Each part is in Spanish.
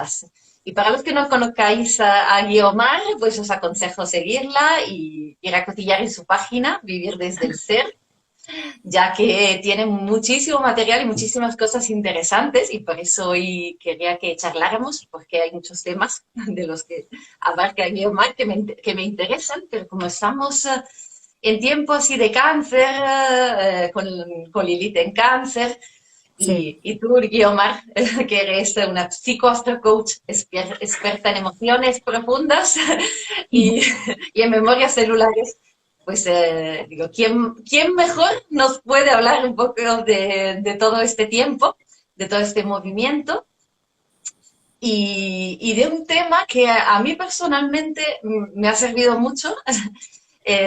charlitas. Y para los que no conozcáis a Guiomar, pues os aconsejo seguirla y ir a cotillar en su página, Vivir desde el Ser, ya que tiene muchísimo material y muchísimas cosas interesantes y por eso hoy quería que charláramos, porque hay muchos temas de los que abarca Guiomar que me interesan, pero como estamos en tiempos así de cáncer, con Lilith en cáncer, Sí. y tú, Guiomar, que eres una psicoastrocoach experta en emociones profundas y, y en memorias celulares, pues digo, ¿quién mejor nos puede hablar un poco de todo este tiempo, de todo este movimiento? Y de un tema que a mí personalmente me ha servido mucho,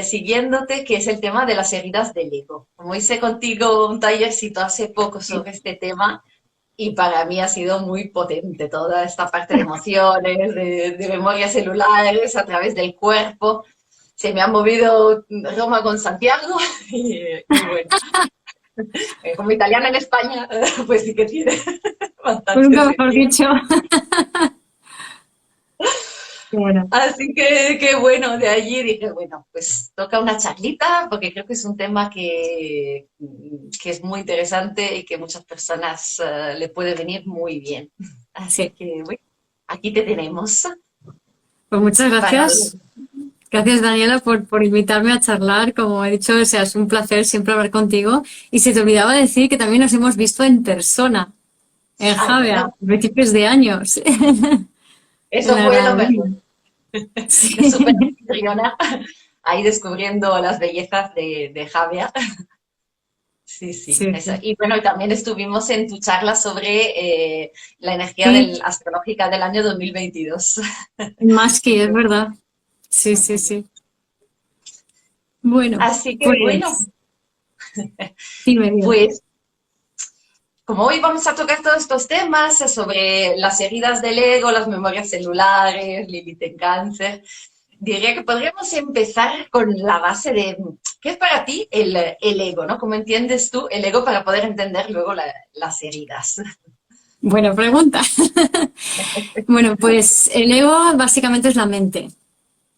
siguiéndote, que es el tema de las heridas del ego. Como hice contigo un tallercito hace poco sobre este tema, y para mí ha sido muy potente toda esta parte de emociones, de memorias celulares a través del cuerpo. Se me ha movido Roma con Santiago y bueno, como italiana en España, pues sí que tiene bastante Nunca mejor sentido. dicho. Bueno, Así que bueno, de allí dije, bueno, pues toca una charlita porque creo que es un tema que es muy interesante y que muchas personas le puede venir muy bien. Así sí. que bueno, aquí te tenemos Pues muchas para gracias. Gracias, Daniela, por invitarme a charlar. Como he dicho, o sea, es un placer siempre hablar contigo. Y se te olvidaba decir que también nos hemos visto en persona, en Ah, Javea, bueno, a principios de años, en eso la fue lo mejor. gradería. De súper Sí, anfitriona, ahí descubriendo las bellezas de Javia. Sí, sí. sí, Eso. sí. Y bueno, y también estuvimos en tu charla sobre la energía Sí, astrológica del año 2022. más que es verdad. Sí, sí, sí. Bueno, Así que bueno, pues, dime, dime. pues como hoy vamos a tocar todos estos temas sobre las heridas del ego, las memorias celulares, Lilith en cáncer, diría que podríamos empezar con la base de qué es para ti el ego, ¿no? ¿Cómo entiendes tú el ego para poder entender luego las heridas? Buena pregunta. Bueno, pues el ego básicamente es la mente,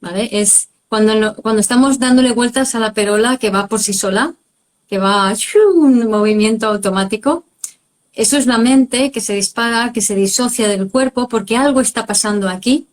¿vale? Es cuando, cuando estamos dándole vueltas a la perola que va por sí sola, que va un movimiento automático. Eso es la mente que se dispara, que se disocia del cuerpo porque algo está pasando aquí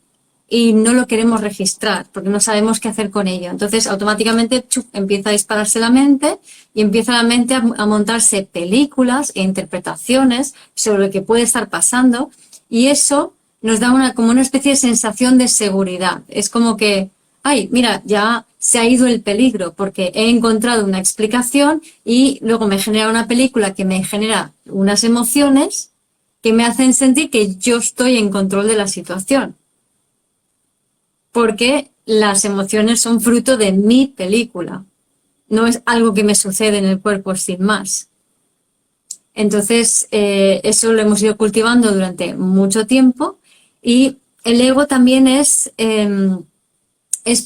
y no lo queremos registrar porque no sabemos qué hacer con ello. Entonces, automáticamente empieza a dispararse la mente y empieza la mente a montarse películas e interpretaciones sobre lo que puede estar pasando y eso nos da como una especie de sensación de seguridad. Es como que, ay, mira, ya se ha ido el peligro porque he encontrado una explicación y luego me genera una película que me genera unas emociones que me hacen sentir que yo estoy en control de la situación porque las emociones son fruto de mi película, no es algo que me sucede en el cuerpo sin más. Entonces, eso lo hemos ido cultivando durante mucho tiempo y el ego también es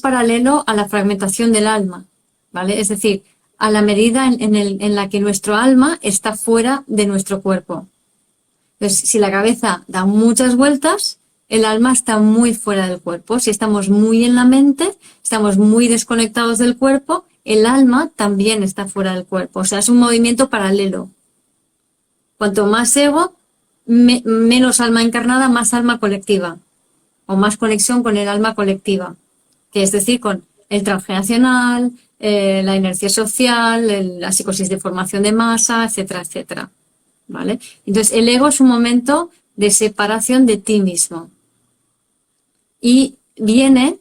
paralelo a la fragmentación del alma, ¿vale? Es decir, a la medida en la que nuestro alma está fuera de nuestro cuerpo. Entonces, si la cabeza da muchas vueltas, el alma está muy fuera del cuerpo. Si estamos muy en la mente, estamos muy desconectados del cuerpo, el alma también está fuera del cuerpo. O sea, es un movimiento paralelo. Cuanto más ego, menos alma encarnada, más alma colectiva. O más conexión con el alma colectiva. Que es decir, con el transgeneracional, la inercia social, la psicosis de formación de masa, etcétera, etcétera. ¿Vale? Entonces, el ego es un momento de separación de ti mismo y viene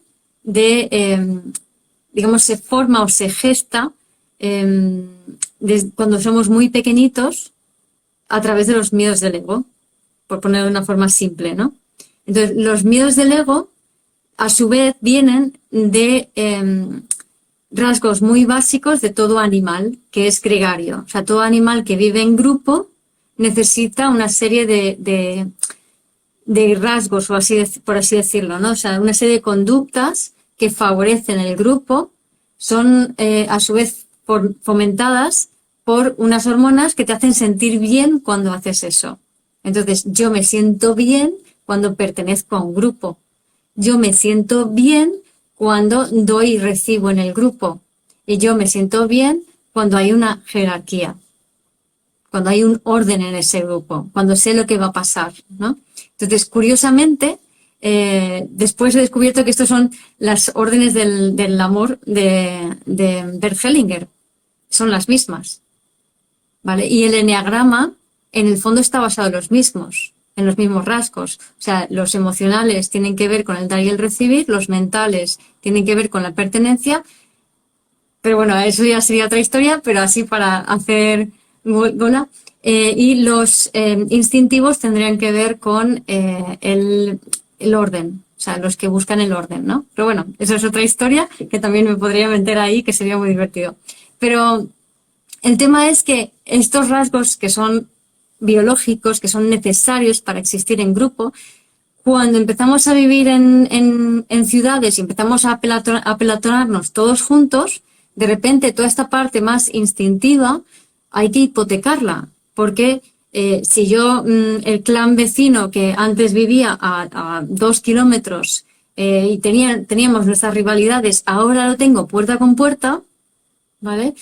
digamos, se forma o se gesta cuando somos muy pequeñitos a través de los miedos del ego, por ponerlo de una forma simple, ¿no? Entonces, los miedos del ego, a su vez, vienen de rasgos muy básicos de todo animal, que es gregario. O sea, todo animal que vive en grupo necesita una serie de rasgos, o así por así decirlo, ¿no? O sea, una serie de conductas que favorecen el grupo son a su vez fomentadas por unas hormonas que te hacen sentir bien cuando haces eso. Entonces, yo me siento bien cuando pertenezco a un grupo. Yo me siento bien cuando doy y recibo en el grupo. Y yo me siento bien cuando hay una jerarquía, cuando hay un orden en ese grupo, cuando sé lo que va a pasar, ¿no? Entonces, curiosamente, después he descubierto que estos son las órdenes del amor de Bert Hellinger. Son las mismas, ¿vale? Y el eneagrama, en el fondo, está basado en los mismos rasgos. O sea, los emocionales tienen que ver con el dar y el recibir, los mentales tienen que ver con la pertenencia. Pero bueno, eso ya sería otra historia, pero así para hacer gola. Y los instintivos tendrían que ver con el orden, o sea, los que buscan el orden, ¿no? Pero bueno, eso es otra historia que también me podría meter ahí, que sería muy divertido. Pero el tema es que estos rasgos que son biológicos, que son necesarios para existir en grupo, cuando empezamos a vivir en ciudades y empezamos a pelotonarnos todos juntos, de repente toda esta parte más instintiva hay que hipotecarla, porque si yo, el clan vecino que antes vivía a 2 kilómetros y teníamos nuestras rivalidades, ahora lo tengo puerta con puerta, ¿vale?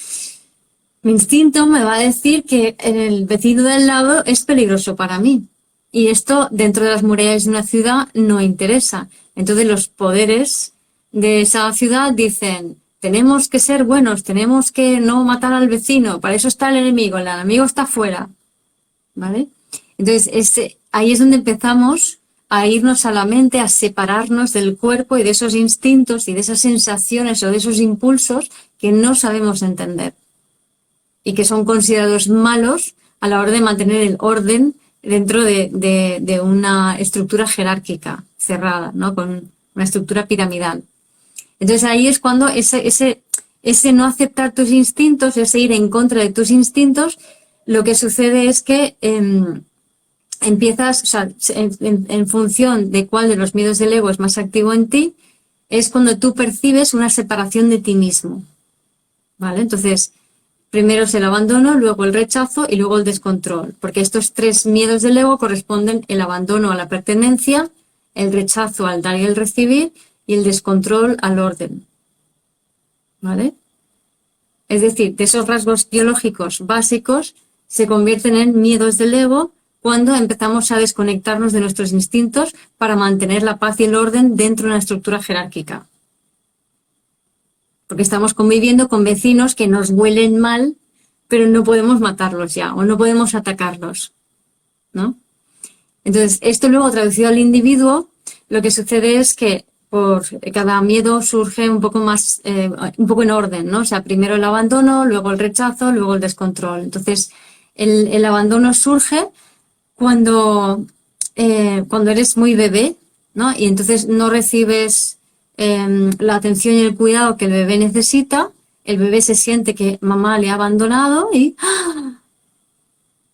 Mi instinto me va a decir que el vecino del lado es peligroso para mí. Y esto, dentro de las murallas de una ciudad, no interesa. Entonces los poderes de esa ciudad dicen, tenemos que ser buenos, tenemos que no matar al vecino, para eso está el enemigo está fuera. ¿Vale? Entonces, ahí es donde empezamos a irnos a la mente, a separarnos del cuerpo y de esos instintos y de esas sensaciones o de esos impulsos que no sabemos entender y que son considerados malos a la hora de mantener el orden dentro de una estructura jerárquica cerrada, ¿no? Con una estructura piramidal. Entonces ahí es cuando ese no aceptar tus instintos, ese ir en contra de tus instintos, lo que sucede es que empiezas, o sea, en función de cuál de los miedos del ego es más activo en ti, es cuando tú percibes una separación de ti mismo, ¿vale? Entonces, primero es el abandono, luego el rechazo y luego el descontrol, porque estos 3 miedos del ego corresponden el abandono a la pertenencia, el rechazo al dar y el recibir y el descontrol al orden, ¿vale? Es decir, de esos rasgos biológicos básicos se convierten en miedos del ego cuando empezamos a desconectarnos de nuestros instintos para mantener la paz y el orden dentro de una estructura jerárquica. Porque estamos conviviendo con vecinos que nos huelen mal, pero no podemos matarlos ya, o no podemos atacarlos, ¿no? Entonces, esto luego traducido al individuo, lo que sucede es que por cada miedo surge un poco más, un poco en orden, ¿no? O sea, primero el abandono, luego el rechazo, luego el descontrol. Entonces, el abandono surge cuando eres muy bebé, ¿no? Y entonces no recibes la atención y el cuidado que el bebé necesita, el bebé se siente que mamá le ha abandonado y ¡ah!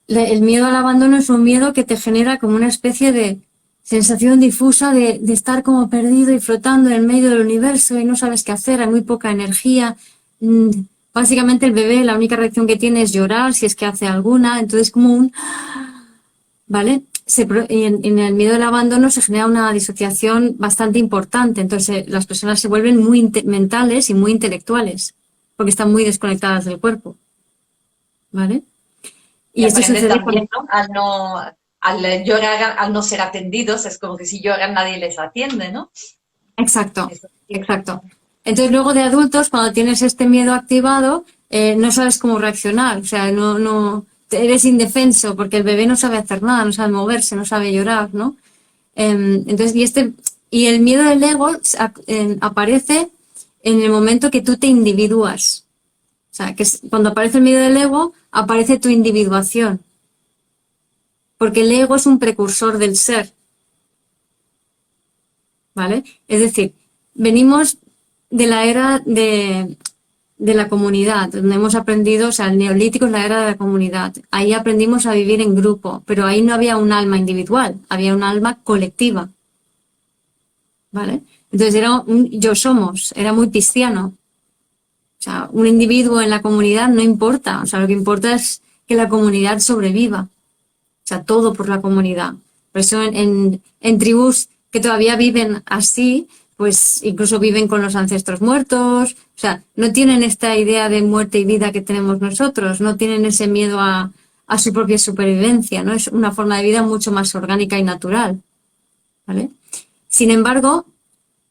El miedo al abandono es un miedo que te genera como una especie de sensación difusa de estar como perdido y flotando en medio del universo y no sabes qué hacer, hay muy poca energía. Básicamente el bebé la única reacción que tiene es llorar si es que hace alguna, entonces como un... ¿Vale? En el miedo al abandono se genera una disociación bastante importante, entonces las personas se vuelven muy mentales y muy intelectuales, porque están muy desconectadas del cuerpo, ¿vale? Y esto sucede también, ¿no? Al llorar, al no ser atendidos, es como que si lloran nadie les atiende, ¿no? Exacto, exacto. Entonces luego de adultos, cuando tienes este miedo activado, no sabes cómo reaccionar, o sea, no eres indefenso porque el bebé no sabe hacer nada, no sabe moverse, no sabe llorar, ¿no? Entonces, y el miedo del ego aparece en el momento que tú te individúas. O sea, que cuando aparece el miedo del ego, aparece tu individuación. Porque el ego es un precursor del ser. ¿Vale? Es decir, venimos de la era de la comunidad, donde hemos aprendido, o sea, el neolítico es la era de la comunidad. Ahí aprendimos a vivir en grupo, pero ahí no había un alma individual, había un alma colectiva. ¿Vale? Entonces era un yo somos, era muy cristiano. O sea, un individuo en la comunidad no importa, o sea, lo que importa es que la comunidad sobreviva. O sea, todo por la comunidad. Por eso en tribus que todavía viven así, pues incluso viven con los ancestros muertos, o sea, no tienen esta idea de muerte y vida que tenemos nosotros, no tienen ese miedo a su propia supervivencia, ¿no? Es una forma de vida mucho más orgánica y natural, ¿vale? Sin embargo,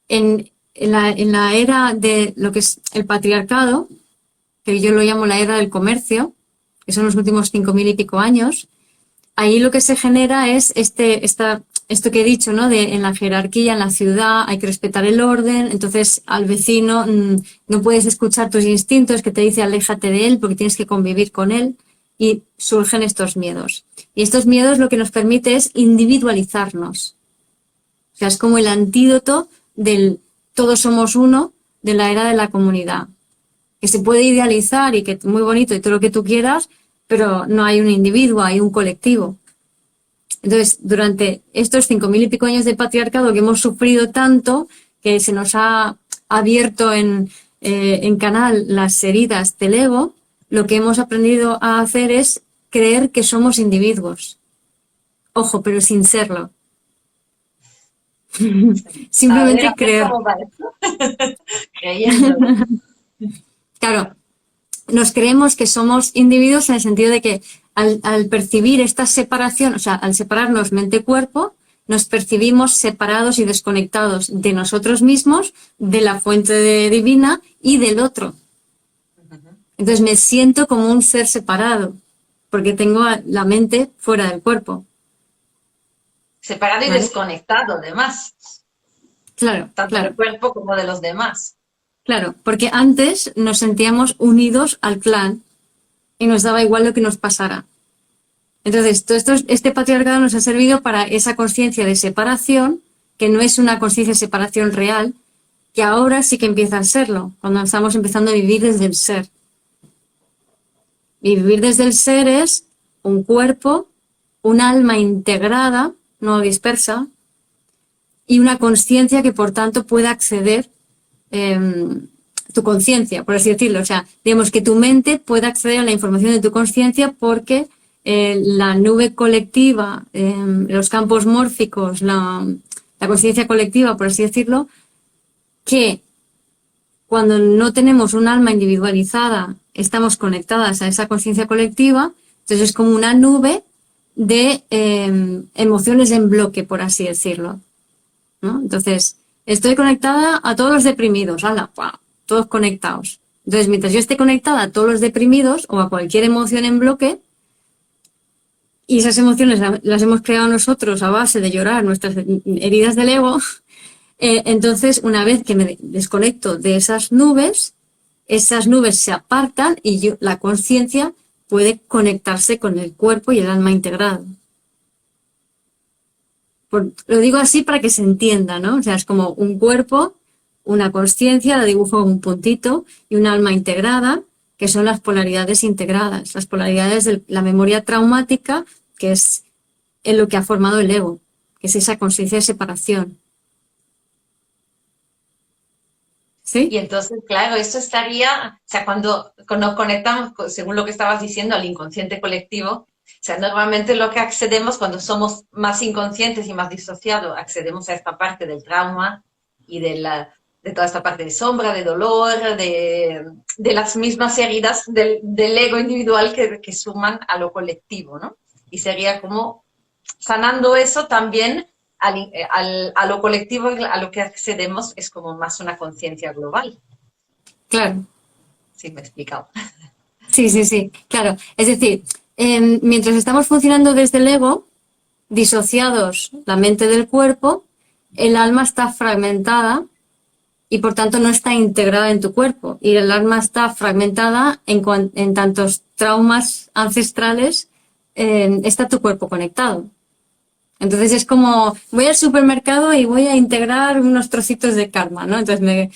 en la era de lo que es el patriarcado, que yo lo llamo la era del comercio, que son los últimos 5.000 y pico años, ahí lo que se genera es esto que he dicho, ¿no? En la jerarquía, en la ciudad, hay que respetar el orden, entonces al vecino no puedes escuchar tus instintos que te dice aléjate de él porque tienes que convivir con él y surgen estos miedos. Y estos miedos lo que nos permite es individualizarnos. O sea, es como el antídoto del todos somos uno de la era de la comunidad. Que se puede idealizar y que muy bonito y todo lo que tú quieras, pero no hay un individuo, hay un colectivo. Entonces, durante estos 5.000 y pico años de patriarcado que hemos sufrido tanto, que se nos ha abierto en canal las heridas del ego, lo que hemos aprendido a hacer es creer que somos individuos. Ojo, pero sin serlo. Simplemente A ver creer. cómo va esto. Creyéndolo. Claro, nos creemos que somos individuos en el sentido de que al percibir esta separación, o sea, al separarnos mente-cuerpo, nos percibimos separados y desconectados de nosotros mismos, de la fuente divina y del otro. Entonces me siento como un ser separado, porque tengo la mente fuera del cuerpo. Separado y ¿Vale? desconectado, además. Claro, Tanto claro. del cuerpo como de los demás. Claro, porque antes nos sentíamos unidos al clan y nos daba igual lo que nos pasara. Entonces, este patriarcado nos ha servido para esa conciencia de separación, que no es una conciencia de separación real, que ahora sí que empieza a serlo, cuando estamos empezando a vivir desde el ser. Y vivir desde el ser es un cuerpo, un alma integrada, no dispersa, y una conciencia que por tanto pueda acceder tu conciencia, por así decirlo. O sea, digamos que tu mente pueda acceder a la información de tu conciencia porque la nube colectiva, los campos mórficos, la conciencia colectiva, por así decirlo, que cuando no tenemos un alma individualizada, estamos conectadas a esa conciencia colectiva, entonces es como una nube de emociones en bloque, por así decirlo, ¿no? Entonces, estoy conectada a todos los deprimidos, ¡hala! ¡Pua! Todos conectados. Entonces, mientras yo esté conectada a todos los deprimidos o a cualquier emoción en bloque, y esas emociones las hemos creado nosotros a base de llorar nuestras heridas del ego, entonces una vez que me desconecto de esas nubes se apartan y la conciencia puede conectarse con el cuerpo y el alma integrado. Lo digo así para que se entienda, ¿no? O sea, es como un cuerpo, una conciencia, la dibujo con un puntito, y un alma integrada, que son las polaridades integradas, las polaridades de la memoria traumática, que es en lo que ha formado el ego, que es esa conciencia de separación. ¿Sí? Y entonces, claro, esto estaría, o sea, cuando nos conectamos, según lo que estabas diciendo, al inconsciente colectivo, o sea, normalmente lo que accedemos cuando somos más inconscientes y más disociados, accedemos a esta parte del trauma y de toda esta parte de sombra, de dolor, de las mismas heridas del ego individual que suman a lo colectivo, ¿no? Y sería como sanando eso también a lo colectivo, a lo que accedemos, es como más una conciencia global. Claro. Sí, me he explicado. Sí, claro. Es decir, mientras estamos funcionando desde el ego, disociados la mente del cuerpo, el alma está fragmentada y por tanto no está integrada en tu cuerpo. Y el alma está fragmentada en tantos traumas ancestrales, está tu cuerpo conectado. Entonces es como, voy al supermercado y voy a integrar unos trocitos de karma, ¿no? Entonces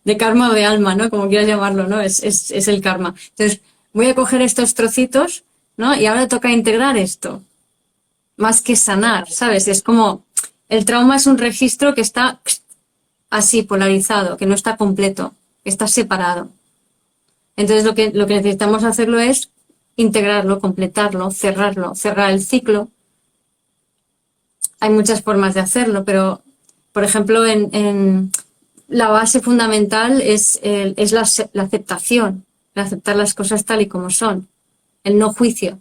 de karma o de alma, ¿no? Como quieras llamarlo, ¿no? Es el karma. Entonces voy a coger estos trocitos, ¿no? Y ahora toca integrar esto. Más que sanar, ¿sabes? Es como, el trauma es un registro que está así polarizado, que no está completo, que está separado. Entonces lo que necesitamos hacerlo es integrarlo, completarlo, cerrar el ciclo. hay muchas formas de hacerlo, pero, por ejemplo, la base fundamental es la aceptación, el aceptar las cosas tal y como son, el no juicio.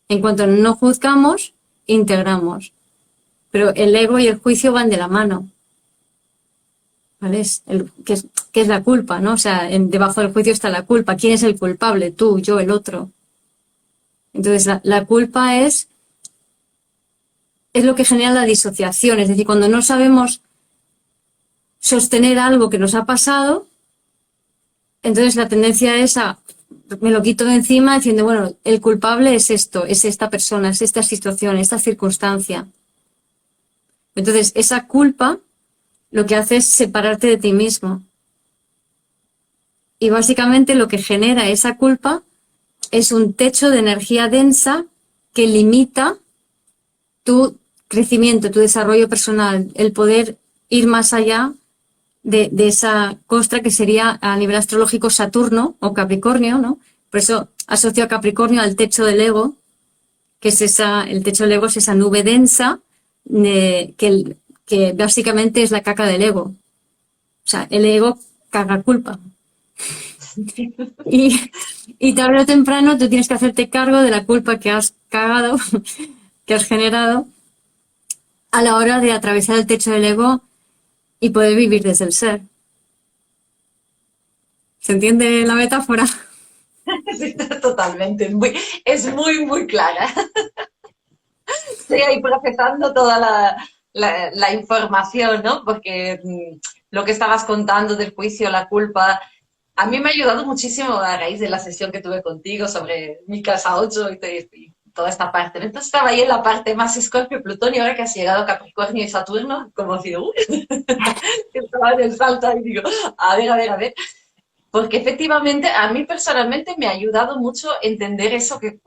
En cuanto no juzgamos, integramos. Pero el ego y el juicio van de la mano. ¿Vale? ¿Qué es la culpa, ¿no? O sea, debajo del juicio está la culpa. ¿Quién es el culpable? Tú, yo, el otro. Entonces, la culpa es lo que genera la disociación. Es decir, cuando no sabemos sostener algo que nos ha pasado, entonces la tendencia es me lo quito de encima diciendo, bueno, el culpable es esto, es esta persona, es esta situación, esta circunstancia. Entonces, esa culpa lo que hace es separarte de ti mismo. Y básicamente lo que genera esa culpa es un techo de energía densa que limita tu crecimiento, tu desarrollo personal, el poder ir más allá de esa costra que sería a nivel astrológico Saturno o Capricornio, ¿no? Por eso asocio a Capricornio al techo del ego, que es el techo del ego es esa nube densa que básicamente es la caca del ego. O sea, el ego caga culpa. Y tarde o temprano tú tienes que hacerte cargo de la culpa que has cagado, que has generado, a la hora de atravesar el techo del ego y poder vivir desde el ser. ¿Se entiende la metáfora? Sí, totalmente. Es muy, muy clara. Estoy ahí procesando toda la información, ¿no? Porque lo que estabas contando del juicio, la culpa, a mí me ha ayudado muchísimo a raíz de la sesión que tuve contigo sobre mi casa 8 y toda esta parte, ¿no? Entonces estaba ahí en la parte más Escorpio, Plutón, y ahora que has llegado a Capricornio y Saturno, como si, estaba en el salto y digo, a ver. Porque efectivamente, a mí personalmente me ha ayudado mucho entender eso que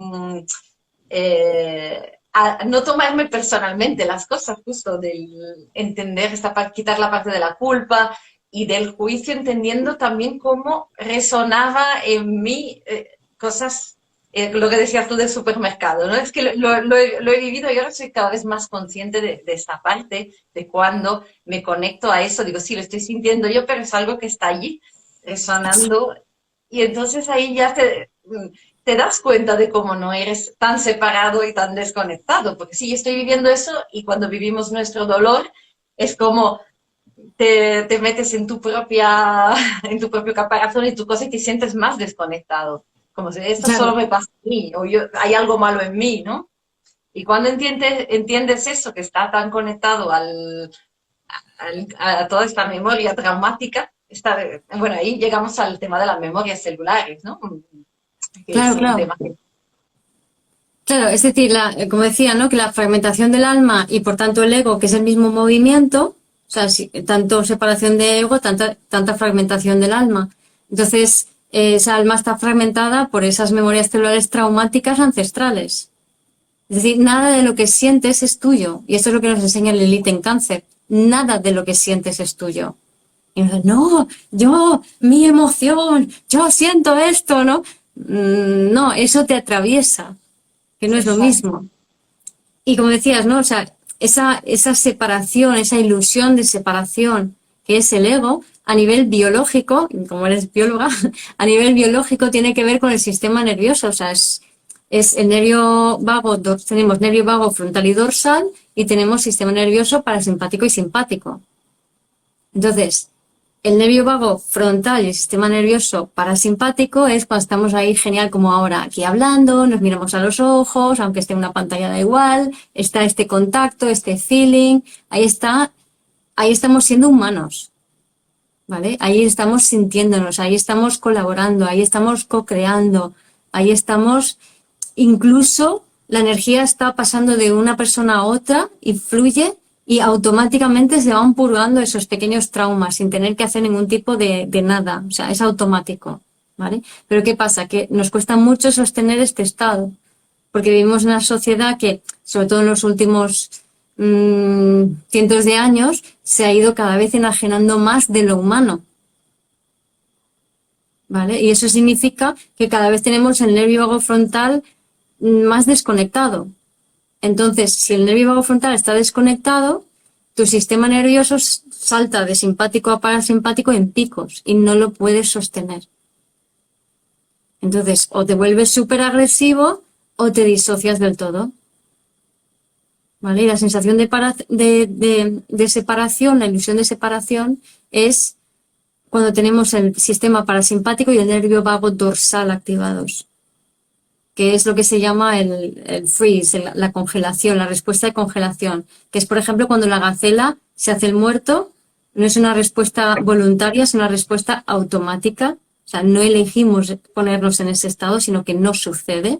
a no tomarme personalmente las cosas, justo del entender quitar la parte de la culpa y del juicio, entendiendo también cómo resonaba en mí cosas, lo que decías tú del supermercado, ¿no? Es que lo he vivido y ahora soy cada vez más consciente de esta parte, de cuando me conecto a eso, digo, sí, lo estoy sintiendo yo, pero es algo que está allí resonando y entonces ahí ya te das cuenta de cómo no eres tan separado y tan desconectado, porque sí, yo estoy viviendo eso y cuando vivimos nuestro dolor es como te metes en en tu propio caparazón y tu cosa y te sientes más desconectado, como si esto solo Claro, me pasa a mí o hay algo malo en mí, ¿no? Y cuando entiendes eso, que está tan conectado a toda esta memoria traumática, bueno, ahí llegamos al tema de las memorias celulares, ¿no? Que es claro, un claro. tema que Claro, es decir, como decía, ¿no? Que la fragmentación del alma y por tanto el ego, que es el mismo movimiento, o sea, tanto separación de ego, tanta fragmentación del alma. Entonces, esa alma está fragmentada por esas memorias celulares traumáticas ancestrales. Es decir, nada de lo que sientes es tuyo. Y esto es lo que nos enseña Lilith en Cáncer. Nada de lo que sientes es tuyo. Y nos dicen, no, mi emoción, yo siento esto, ¿no? No, eso te atraviesa, que no es lo exacto. mismo. Y como decías, ¿no? O sea, esa separación, esa ilusión de separación que es el ego, a nivel biológico, como eres bióloga, a nivel biológico tiene que ver con el sistema nervioso. O sea, es el nervio vago, tenemos nervio vago frontal y dorsal y tenemos sistema nervioso parasimpático y simpático. Entonces, el nervio vago frontal y el sistema nervioso parasimpático es cuando estamos ahí genial como ahora, aquí hablando, nos miramos a los ojos, aunque esté en una pantalla da igual, está este contacto, este feeling, ahí estamos siendo humanos, ¿vale? Ahí estamos sintiéndonos, ahí estamos colaborando, ahí estamos co-creando, ahí estamos, incluso la energía está pasando de una persona a otra y fluye y automáticamente se van purgando esos pequeños traumas sin tener que hacer ningún tipo de nada, o sea, es automático, ¿vale? Pero ¿qué pasa? Que nos cuesta mucho sostener este estado, porque vivimos en una sociedad que, sobre todo en los últimos cientos de años, se ha ido cada vez enajenando más de lo humano, ¿vale? Y eso significa que cada vez tenemos el nervio vago frontal más desconectado. Entonces, si el nervio vago frontal está desconectado, tu sistema nervioso salta de simpático a parasimpático en picos y no lo puedes sostener. Entonces, o te vuelves súper agresivo o te disocias del todo. ¿Vale? Y la sensación de separación, la ilusión de separación, es cuando tenemos el sistema parasimpático y el nervio vago dorsal activados, que es lo que se llama el freeze, la congelación, la respuesta de congelación, que es, por ejemplo, cuando la gacela se hace el muerto, no es una respuesta voluntaria, es una respuesta automática, o sea, no elegimos ponernos en ese estado, sino que no sucede.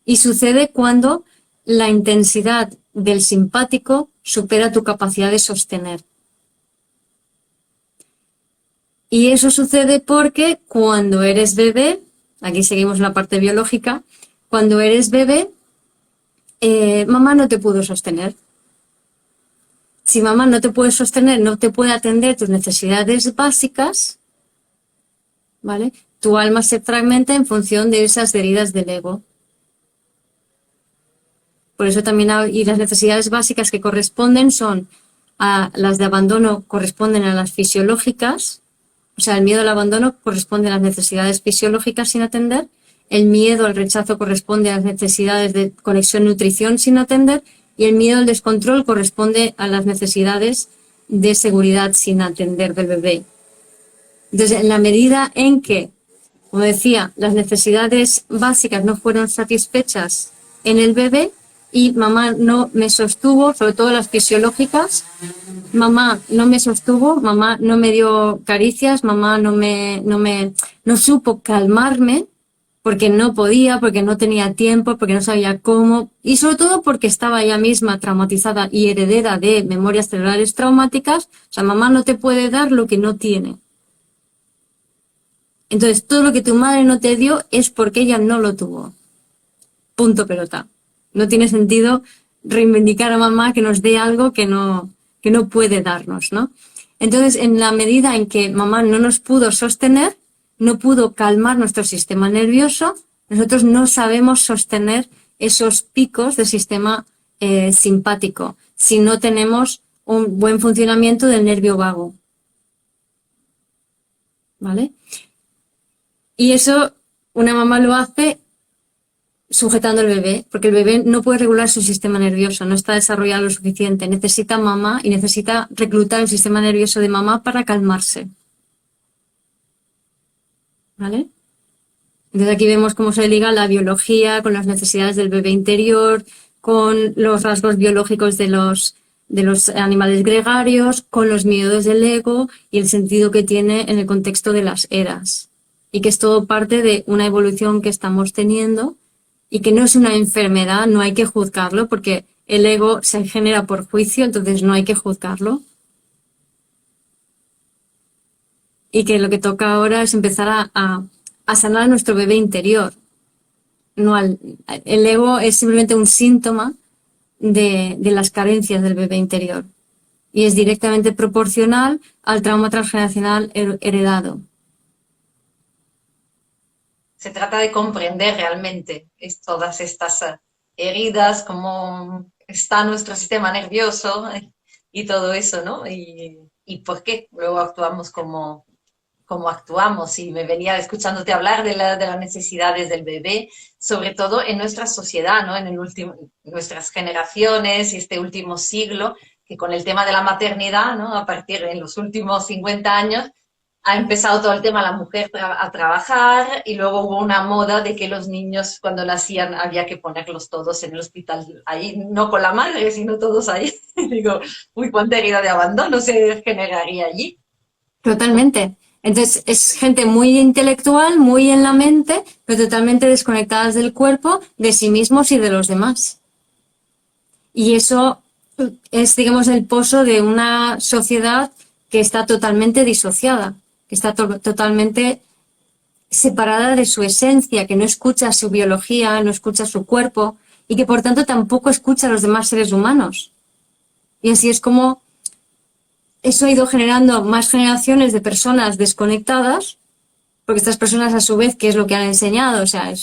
Y sucede cuando la intensidad del simpático supera tu capacidad de sostener. Y eso sucede porque cuando eres bebé, aquí seguimos la parte biológica, cuando eres bebé, mamá no te pudo sostener. Si mamá no te puede sostener, no te puede atender tus necesidades básicas, ¿vale? Tu alma se fragmenta en función de esas heridas del ego. Por eso también y las necesidades básicas que corresponden son a las de abandono, corresponden a las fisiológicas, o sea, el miedo al abandono corresponde a las necesidades fisiológicas sin atender, el miedo al rechazo corresponde a las necesidades de conexión-nutrición sin atender y el miedo al descontrol corresponde a las necesidades de seguridad sin atender del bebé. Entonces, en la medida en que, como decía, las necesidades básicas no fueron satisfechas en el bebé y mamá no me sostuvo, sobre todo las fisiológicas, mamá no me sostuvo, mamá no me dio caricias, mamá no supo calmarme porque no podía, porque no tenía tiempo, porque no sabía cómo y sobre todo porque estaba ella misma traumatizada y heredera de memorias celulares traumáticas. O sea, mamá no te puede dar lo que no tiene. Entonces, todo lo que tu madre no te dio es porque ella no lo tuvo. Punto pelota. No tiene sentido reivindicar a mamá que nos dé algo que no puede darnos, ¿no? Entonces, en la medida en que mamá no nos pudo sostener, no pudo calmar nuestro sistema nervioso, nosotros no sabemos sostener esos picos del sistema simpático si no tenemos un buen funcionamiento del nervio vago. ¿Vale? Y eso una mamá lo hace sujetando al bebé, porque el bebé no puede regular su sistema nervioso, no está desarrollado lo suficiente, necesita mamá y necesita reclutar el sistema nervioso de mamá para calmarse. ¿Vale? Entonces aquí vemos cómo se liga la biología con las necesidades del bebé interior, con los rasgos biológicos de los animales gregarios, con los miedos del ego y el sentido que tiene en el contexto de las eras. Y que es todo parte de una evolución que estamos teniendo y que no es una enfermedad, no hay que juzgarlo porque el ego se genera por juicio, entonces no hay que juzgarlo. Y que lo que toca ahora es empezar a sanar a nuestro bebé interior. El ego es simplemente un síntoma de las carencias del bebé interior y es directamente proporcional al trauma transgeneracional heredado. Se trata de comprender realmente todas estas heridas, cómo está nuestro sistema nervioso y todo eso, ¿no? Y por qué luego actuamos como actuamos. Y me venía escuchándote hablar de las necesidades del bebé, sobre todo en nuestra sociedad, ¿no? En nuestras generaciones y este último siglo, que con el tema de la maternidad, ¿no? A partir de los últimos 50 años, ha empezado todo el tema la mujer a trabajar y luego hubo una moda de que los niños cuando nacían había que ponerlos todos en el hospital, ahí no con la madre, sino todos ahí. Y digo, uy, cuánta herida de abandono se generaría allí. Totalmente. Entonces es gente muy intelectual, muy en la mente, pero totalmente desconectadas del cuerpo, de sí mismos y de los demás. Y eso es, digamos, el pozo de una sociedad que está totalmente disociada, que está totalmente separada de su esencia, que no escucha su biología, no escucha su cuerpo y que por tanto tampoco escucha a los demás seres humanos. Y así es como eso ha ido generando más generaciones de personas desconectadas, porque estas personas a su vez, ¿qué es lo que han enseñado? O sea,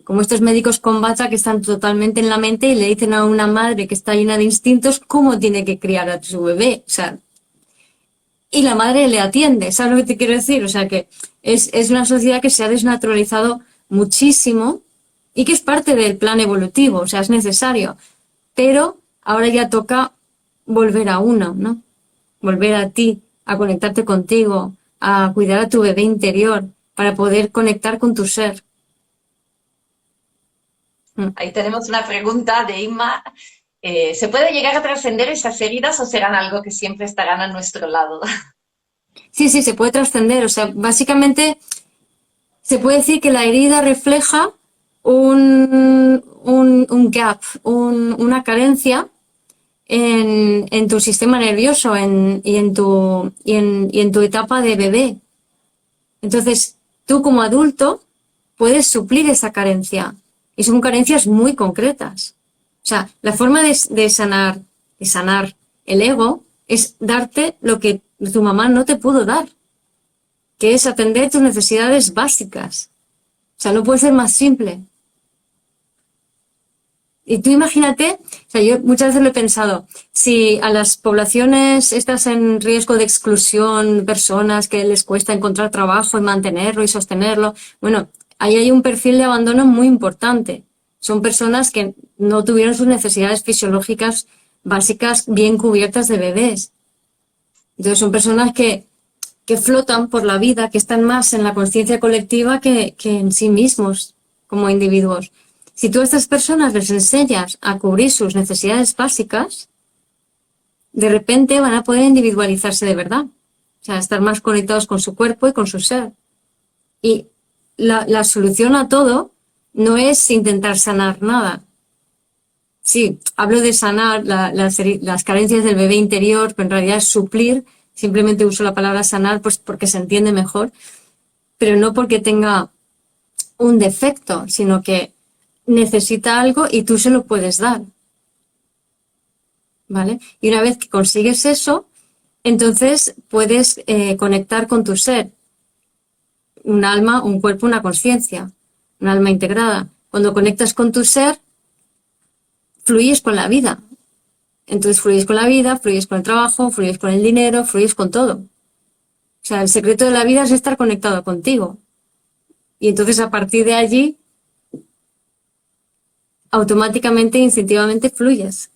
como estos médicos con bata que están totalmente en la mente y le dicen a una madre que está llena de instintos cómo tiene que criar a su bebé. O sea, y la madre le atiende, ¿sabes lo que te quiero decir? O sea, que es una sociedad que se ha desnaturalizado muchísimo y que es parte del plan evolutivo, o sea, es necesario. Pero ahora ya toca volver a uno, ¿no? Volver a ti, a conectarte contigo, a cuidar a tu bebé interior para poder conectar con tu ser. Mm. Ahí tenemos una pregunta de Inma. ¿Se puede llegar a trascender esas heridas o serán algo que siempre estarán a nuestro lado? Sí, sí, se puede trascender. O sea, básicamente se puede decir que la herida refleja un gap, una carencia en tu sistema nervioso y en tu etapa de bebé. Entonces, tú como adulto puedes suplir esa carencia. Y son carencias muy concretas. O sea, la forma de sanar el ego es darte lo que tu mamá no te pudo dar, que es atender tus necesidades básicas. O sea, no puede ser más simple. Y tú imagínate, o sea, yo muchas veces lo he pensado, si a las poblaciones estas en riesgo de exclusión, personas que les cuesta encontrar trabajo y mantenerlo y sostenerlo, bueno, ahí hay un perfil de abandono muy importante. Son personas que no tuvieron sus necesidades fisiológicas básicas bien cubiertas de bebés. Entonces son personas que flotan por la vida, que están más en la conciencia colectiva que en sí mismos como individuos. Si tú a estas personas les enseñas a cubrir sus necesidades básicas, de repente van a poder individualizarse de verdad. O sea, estar más conectados con su cuerpo y con su ser. Y la solución a todo no es intentar sanar nada. Sí, hablo de sanar las carencias del bebé interior, pero en realidad es suplir. Simplemente uso la palabra sanar pues porque se entiende mejor, pero no porque tenga un defecto, sino que necesita algo y tú se lo puedes dar. ¿Vale? Y una vez que consigues eso, entonces puedes conectar con tu ser. Un alma, un cuerpo, una conciencia. Un alma integrada. Cuando conectas con tu ser, fluyes con la vida. Entonces fluyes con la vida, fluyes con el trabajo, fluyes con el dinero, fluyes con todo. O sea, el secreto de la vida es estar conectado contigo. Y entonces a partir de allí, automáticamente, instintivamente fluyes.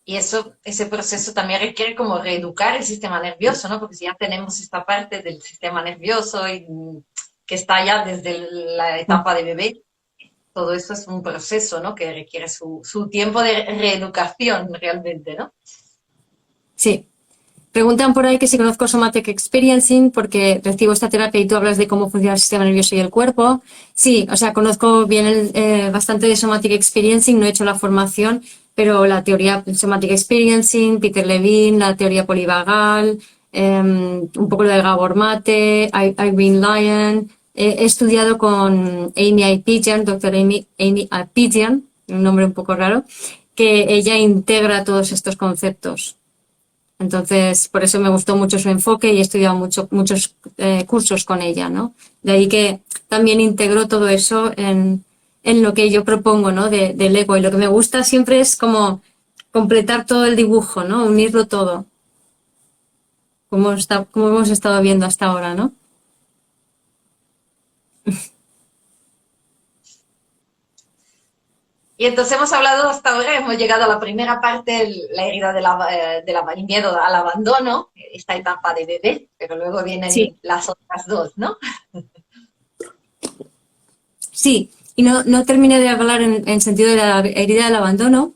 Y eso, ese proceso también requiere como reeducar el sistema nervioso, ¿no? Porque si ya tenemos esta parte del sistema nervioso y, que está ya desde la etapa de bebé, todo eso es un proceso, ¿no? Que requiere su tiempo de reeducación realmente, ¿no? Sí. Preguntan por ahí que si conozco Somatic Experiencing porque recibo esta terapia y tú hablas de cómo funciona el sistema nervioso y el cuerpo. Sí, o sea, conozco bien bastante de Somatic Experiencing, no he hecho la formación, pero la teoría Somatic Experiencing, Peter Levine, la teoría polivagal, un poco del Gabor Mate, Irene Lyon. He estudiado con Amy Ipigian, doctora Amy Ipigian, un nombre un poco raro, que ella integra todos estos conceptos. Entonces, por eso me gustó mucho su enfoque y he estudiado muchos cursos con ella, ¿no? De ahí que también integro todo eso en lo que yo propongo, ¿no? Del ego. Y lo que me gusta siempre es como completar todo el dibujo, ¿no? Unirlo todo. Como hemos estado viendo hasta ahora, ¿no? Y entonces hemos hablado hasta ahora, hemos llegado a la primera parte, la herida el miedo al abandono, esta etapa de bebé, pero luego Sí, vienen las otras dos, ¿no? sí. Y no terminé de hablar en sentido de la herida del abandono.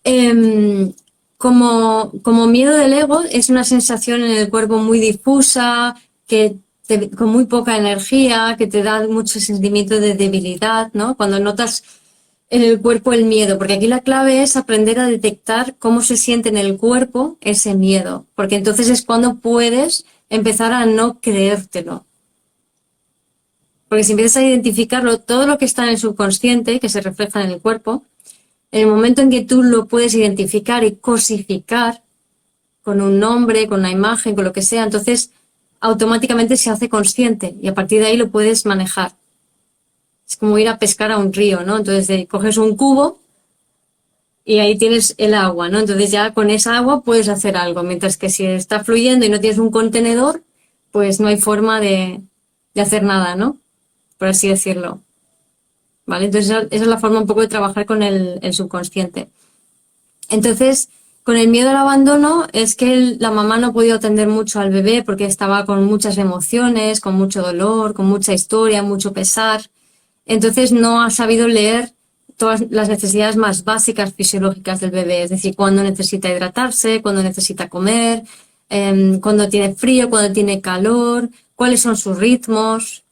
Em, como miedo del ego es una sensación en el cuerpo muy difusa, con muy poca energía, que te da mucho sentimiento de debilidad, ¿no? Cuando notas en el cuerpo el miedo, porque aquí la clave es aprender a detectar cómo se siente en el cuerpo ese miedo, porque entonces es cuando puedes empezar a no creértelo. Porque si empiezas a identificarlo, todo lo que está en el subconsciente, que se refleja en el cuerpo, en el momento en que tú lo puedes identificar y cosificar con un nombre, con una imagen, con lo que sea, entonces automáticamente se hace consciente y a partir de ahí lo puedes manejar. Es como ir a pescar a un río, ¿no? Entonces coges un cubo y ahí tienes el agua, ¿no? Entonces ya con esa agua puedes hacer algo, mientras que si está fluyendo y no tienes un contenedor, pues no hay forma de hacer nada, ¿no? Por así decirlo. ¿Vale? Entonces esa es la forma un poco de trabajar con el subconsciente. Entonces, con el miedo al abandono es que la mamá no ha podido atender mucho al bebé porque estaba con muchas emociones, con mucho dolor, con mucha historia, mucho pesar. Entonces no ha sabido leer todas las necesidades más básicas fisiológicas del bebé, es decir, cuándo necesita hidratarse, cuándo necesita comer, cuándo tiene frío, cuándo tiene calor, cuáles son sus ritmos,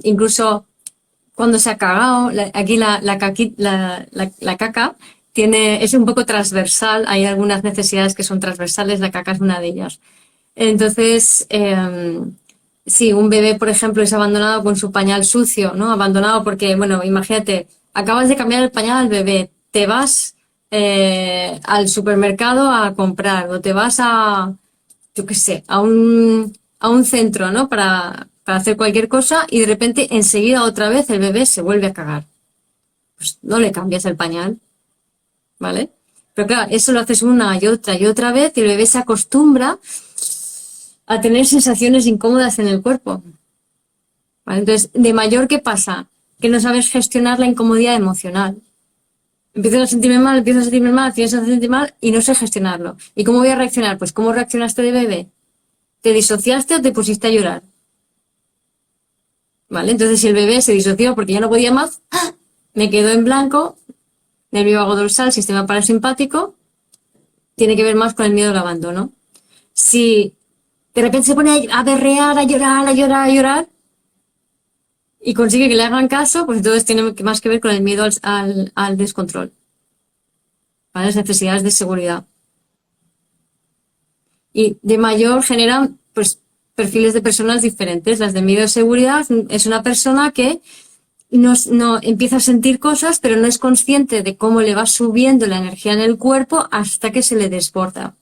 incluso cuando se ha cagado. Aquí la caca es un poco transversal, hay algunas necesidades que son transversales, la caca es una de ellas. Entonces, sí, un bebé, por ejemplo, es abandonado con su pañal sucio, ¿no? Abandonado porque, bueno, imagínate, acabas de cambiar el pañal al bebé, te vas al supermercado a comprar o te vas yo qué sé, a un centro, ¿no? Para hacer cualquier cosa y de repente enseguida otra vez el bebé se vuelve a cagar. Pues no le cambias el pañal, ¿vale? Pero claro, eso lo haces una y otra vez y el bebé se acostumbra a tener sensaciones incómodas en el cuerpo. ¿Vale? Entonces, de mayor, ¿qué pasa? Que no sabes gestionar la incomodidad emocional. Empiezo a sentirme mal, empiezo a sentir mal y no sé gestionarlo. ¿Y cómo voy a reaccionar? Pues ¿cómo reaccionaste de bebé? ¿Te disociaste o te pusiste a llorar? ¿Vale? Entonces, si el bebé se disoció porque ya no podía más, me quedó en blanco, nervio vago dorsal, sistema parasimpático, tiene que ver más con el miedo al abandono. Si de repente se pone a berrear, a llorar, a llorar, a llorar, y consigue que le hagan caso, pues entonces tiene más que ver con el miedo al descontrol, ¿vale? Las necesidades de seguridad. Y de mayor generan, pues, perfiles de personas diferentes. Las de miedo de seguridad es una persona que no empieza a sentir cosas, pero no es consciente de cómo le va subiendo la energía en el cuerpo hasta que se le desborda.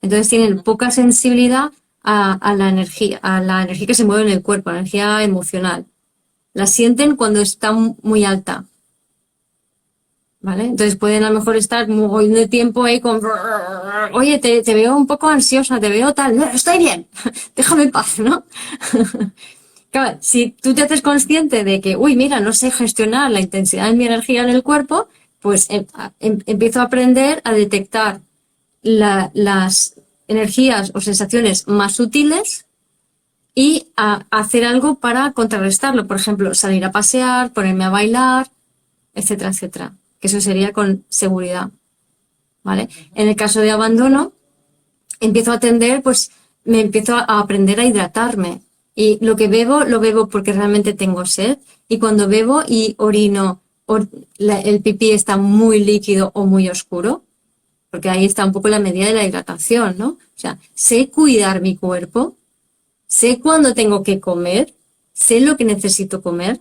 Entonces tienen poca sensibilidad a la energía que se mueve en el cuerpo, a la energía emocional. La sienten cuando está muy alta, ¿vale? Entonces pueden a lo mejor estar muy de tiempo ahí con... Oye, te veo un poco ansiosa, te veo tal... No, estoy bien, déjame en paz, ¿no? Claro, si tú te haces consciente de que, uy, mira, no sé gestionar la intensidad de mi energía en el cuerpo, pues empiezo a aprender a detectar las energías o sensaciones más sutiles y a hacer algo para contrarrestarlo. Por ejemplo, salir a pasear, ponerme a bailar, etcétera, etcétera. Que eso sería con seguridad, ¿vale? En el caso de abandono, empiezo a atender, pues me empiezo a aprender a hidratarme. Y lo que bebo, lo bebo porque realmente tengo sed. Y cuando bebo y orino, el pipí está muy líquido o muy oscuro, porque ahí está un poco la medida de la hidratación, ¿no? O sea, sé cuidar mi cuerpo, sé cuándo tengo que comer, sé lo que necesito comer,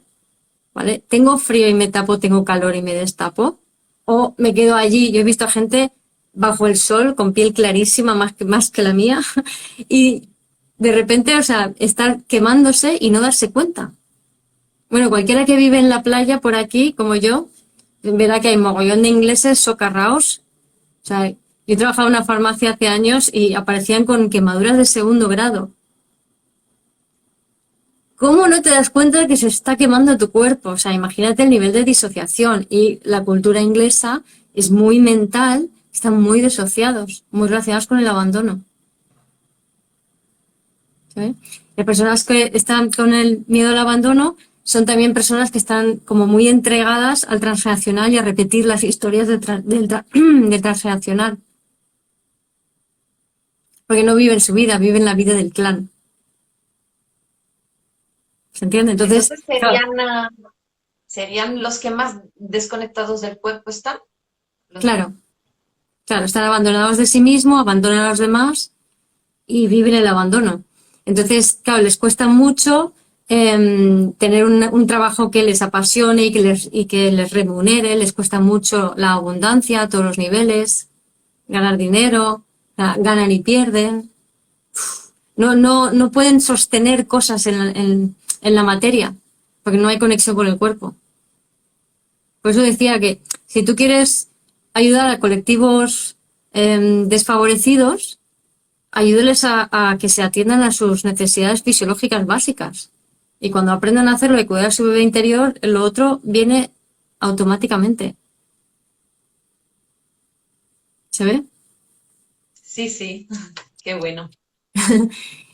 ¿vale? Tengo frío y me tapo, tengo calor y me destapo, o me quedo allí. Yo he visto a gente bajo el sol con piel clarísima, más que la mía, y de repente, o sea, estar quemándose y no darse cuenta. Bueno, cualquiera que vive en la playa por aquí, como yo, verá que hay mogollón de ingleses socarraos. O sea, yo he trabajado en una farmacia hace años y aparecían con quemaduras de segundo grado. ¿Cómo no te das cuenta de que se está quemando tu cuerpo? O sea, imagínate el nivel de disociación. Y la cultura inglesa es muy mental, están muy disociados, muy relacionados con el abandono. ¿Sí? Las personas que están con el miedo al abandono son también personas que están como muy entregadas al transgeneracional y a repetir las historias del transgeneracional. Porque no viven su vida, viven la vida del clan. ¿Se entiende? Entonces, Entonces claro, serían los que más desconectados del cuerpo están. claro, claro, están abandonados de sí mismos, abandonan a los demás y viven el abandono. Entonces, claro, les cuesta mucho tener un trabajo que les apasione y que les remunere, les cuesta mucho la abundancia a todos los niveles, ganar dinero, ganan y pierden. No pueden sostener cosas en la materia, porque no hay conexión con el cuerpo. Por eso decía que si tú quieres ayudar a colectivos desfavorecidos, ayúdales a que se atiendan a sus necesidades fisiológicas básicas. Y cuando aprendan a hacerlo y cuidar su bebé interior, lo otro viene automáticamente. ¿Se ve? Sí, sí, qué bueno.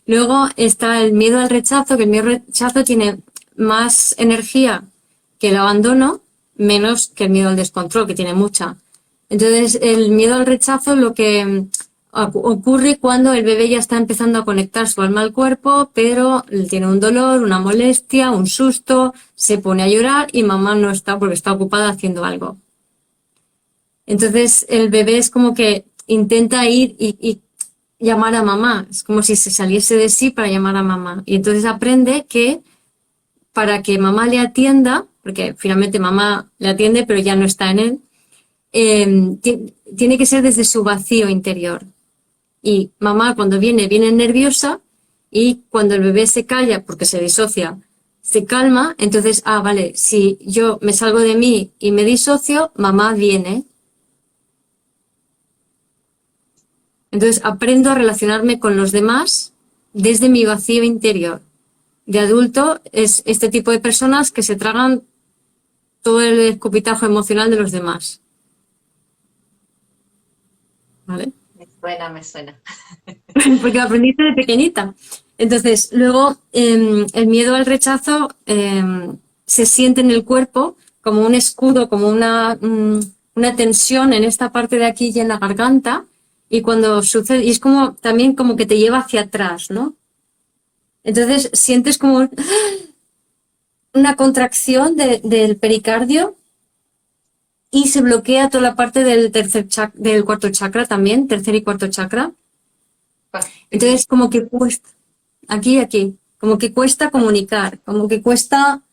Luego está el miedo al rechazo, que el miedo al rechazo tiene más energía que el abandono, menos que el miedo al descontrol, que tiene mucha. Entonces, el miedo al rechazo lo que ocurre cuando el bebé ya está empezando a conectar su alma al cuerpo, pero tiene un dolor, una molestia, un susto, se pone a llorar y mamá no está porque está ocupada haciendo algo. Entonces, el bebé es como que intenta ir y llamar a mamá. Es como si se saliese de sí para llamar a mamá. Y entonces aprende que para que mamá le atienda, porque finalmente mamá le atiende, pero ya no está en él, tiene que ser desde su vacío interior. Y mamá cuando viene nerviosa y cuando el bebé se calla porque se disocia, se calma, entonces, vale, si yo me salgo de mí y me disocio, mamá viene. Entonces aprendo a relacionarme con los demás desde mi vacío interior. De adulto es este tipo de personas que se tragan todo el escupitajo emocional de los demás. ¿Vale? Me suena, me suena. Porque lo aprendiste de pequeñita. Entonces, luego el miedo al rechazo se siente en el cuerpo como un escudo, como una tensión en esta parte de aquí y en la garganta. Y cuando sucede, y es como también como que te lleva hacia atrás, ¿no? Entonces sientes como una contracción del pericardio y se bloquea toda la parte del cuarto chakra también, tercer y cuarto chakra. Entonces como que cuesta, aquí, como que cuesta comunicar, como que cuesta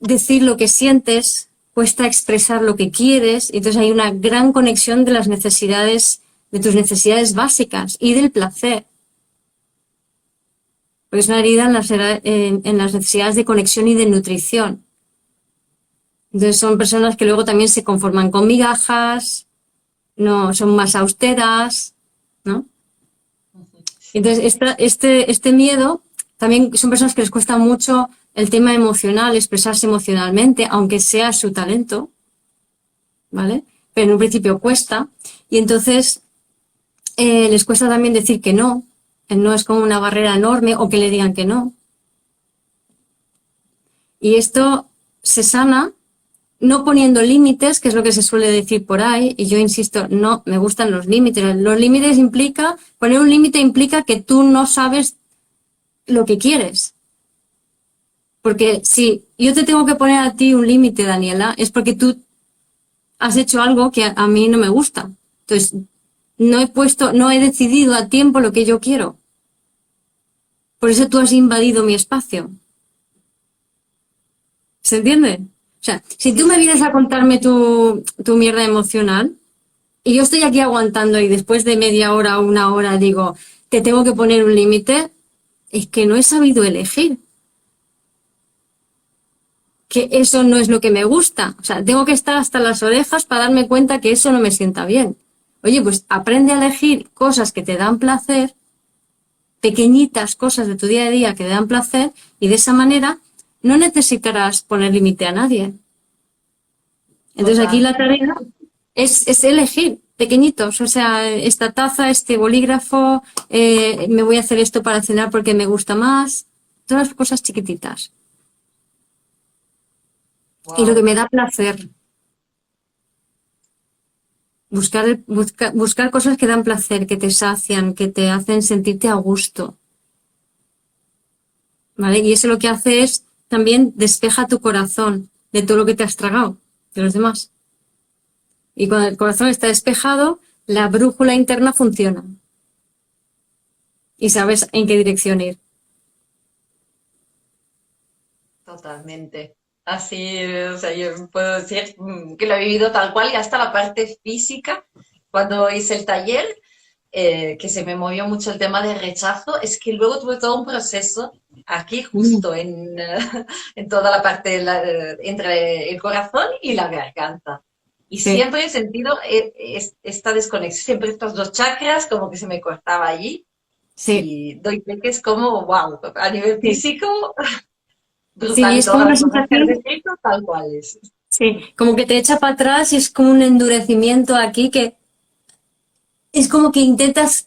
decir lo que sientes, cuesta expresar lo que quieres, y entonces hay una gran conexión de las necesidades, de tus necesidades básicas y del placer. Porque es una herida en las necesidades de conexión y de nutrición. Entonces son personas que luego también se conforman con migajas, no son más austeras, ¿no? Entonces este miedo también son personas que les cuesta mucho el tema emocional, expresarse emocionalmente, aunque sea su talento, ¿vale? Pero en un principio cuesta, y entonces les cuesta también decir que no. El no es como una barrera enorme, o que le digan que no. Y esto se sana no poniendo límites, que es lo que se suele decir por ahí, y yo insisto, no me gustan los límites. Los límites poner un límite implica que tú no sabes lo que quieres. Porque si yo te tengo que poner a ti un límite, Daniela, es porque tú has hecho algo que a mí no me gusta. Entonces, no he decidido a tiempo lo que yo quiero. Por eso tú has invadido mi espacio. ¿Se entiende? O sea, si tú me vienes a contarme tu mierda emocional y yo estoy aquí aguantando y después de media hora o una hora digo, te tengo que poner un límite, es que no he sabido elegir. Que eso no es lo que me gusta. O sea, tengo que estar hasta las orejas para darme cuenta que eso no me sienta bien. Oye, pues aprende a elegir cosas que te dan placer, pequeñitas cosas de tu día a día que te dan placer, y de esa manera no necesitarás poner límite a nadie. Entonces aquí la tarea es elegir pequeñitos, o sea, esta taza, este bolígrafo, me voy a hacer esto para cenar porque me gusta más, todas las cosas chiquititas. Wow. Y lo que me da placer. Buscar cosas que dan placer, que te sacian, que te hacen sentirte a gusto. ¿Vale? Y eso lo que hace es también despeja tu corazón de todo lo que te has tragado de los demás. Y cuando el corazón está despejado, la brújula interna funciona. Y sabes en qué dirección ir. Totalmente. Así, o sea, yo puedo decir que lo he vivido tal cual y hasta la parte física. Cuando hice el taller, que se me movió mucho el tema del rechazo, es que luego tuve todo un proceso aquí justo en toda la parte entre el corazón y la garganta. Y Sí, siempre he sentido esta desconexión, siempre estos dos chakras como que se me cortaba allí sí, y doy fe que es como, wow, a nivel sí. físico, Sí, brutal es como todas una las cosas que has sensación, descrito, tal cual es. sí, como que te echa para atrás y es como un endurecimiento aquí que es como que intentas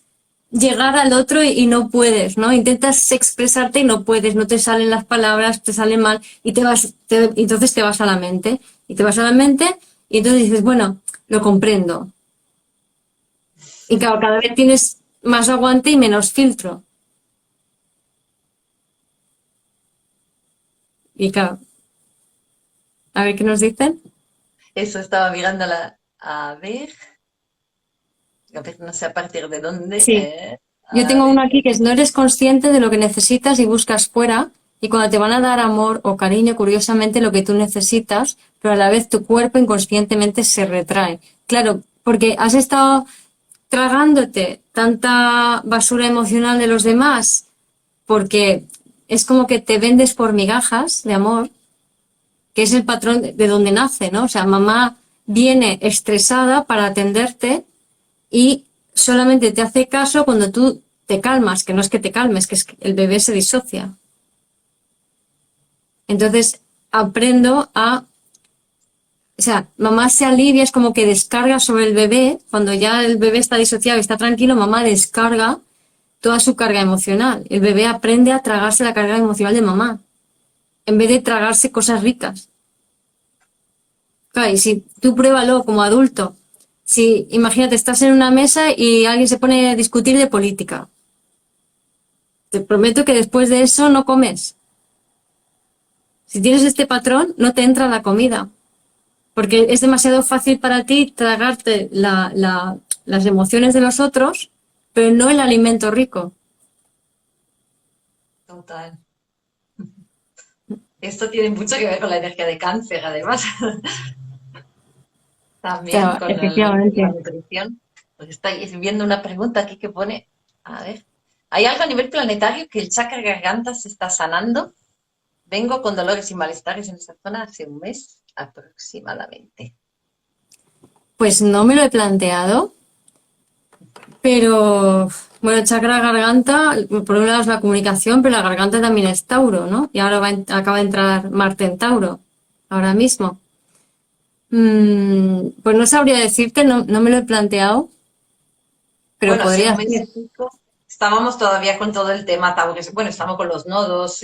llegar al otro y no puedes, ¿no? Intentas expresarte y no puedes, no te salen las palabras, te salen mal y entonces te vas a la mente. Y te vas a la mente y entonces dices, bueno, lo comprendo. Y claro, cada vez tienes más aguante y menos filtro. Y claro, a ver qué nos dicen. Eso estaba mirando a ver, no sé a partir de dónde, Sí. Yo a tengo uno ver. aquí que es no eres consciente de lo que necesitas y buscas fuera, y cuando te van a dar amor o cariño, curiosamente lo que tú necesitas, pero a la vez tu cuerpo inconscientemente se retrae. Claro, porque has estado tragándote tanta basura emocional de los demás, porque es como que te vendes por migajas de amor, que es el patrón de donde nace, ¿no? O sea, mamá viene estresada para atenderte y solamente te hace caso cuando tú te calmas, que no es que te calmes, que es que el bebé se disocia. Entonces aprendo o sea, mamá se alivia, es como que descarga sobre el bebé, cuando ya el bebé está disociado y está tranquilo, mamá descarga toda su carga emocional. El bebé aprende a tragarse la carga emocional de mamá, en vez de tragarse cosas ricas. Claro, y si tú pruébalo como adulto, si imagínate, estás en una mesa y alguien se pone a discutir de política, te prometo que después de eso no comes. Si tienes este patrón, no te entra la comida, porque es demasiado fácil para ti tragarte las emociones de los otros, pero no el alimento rico. Total. Esto tiene mucho que ver con la energía de cáncer, además, también Claro, con la efectivamente. nutrición. Pues estoy viendo una pregunta aquí que pone, a ver, ¿hay algo a nivel planetario que el chakra garganta se está sanando? Vengo con dolores y malestares en esta zona hace un mes aproximadamente. Pues no me lo he planteado, pero bueno, chakra garganta, por un lado es la comunicación, pero la garganta también es Tauro, ¿no? Y ahora acaba de entrar Marte en Tauro, ahora mismo. Pues no sabría decirte, no, no me lo he planteado, pero Bueno, hace un podría mes ser. y pico estábamos todavía con todo el tema Taurus. Bueno, estamos con los nodos.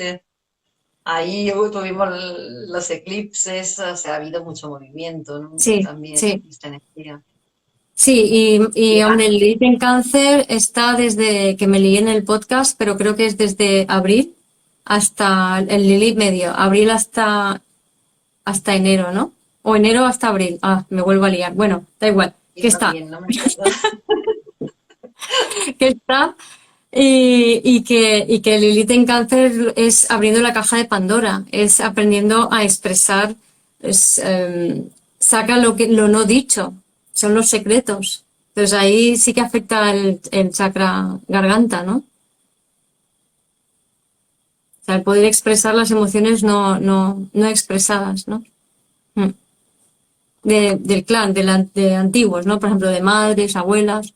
Ahí tuvimos los eclipses, o sea, ha habido mucho movimiento, ¿no? Sí, También sí. esta energía. Sí, y Ya, hombre, el Lilith en cáncer está desde que me lié en el podcast, pero creo que es desde abril hasta el Lilith medio, abril hasta enero, ¿no? O enero hasta abril. Ah, me vuelvo a liar. Bueno, da igual, que yo está, también, no me acuerdo. que está, y que Lilith en cáncer es abriendo la caja de Pandora, es aprendiendo a expresar, es, saca lo no dicho, son los secretos. Entonces ahí sí que afecta el chakra garganta, ¿no? O sea, el poder expresar las emociones no expresadas, ¿no? Mm. Del clan, de antiguos, ¿no? Por ejemplo, de madres, abuelas.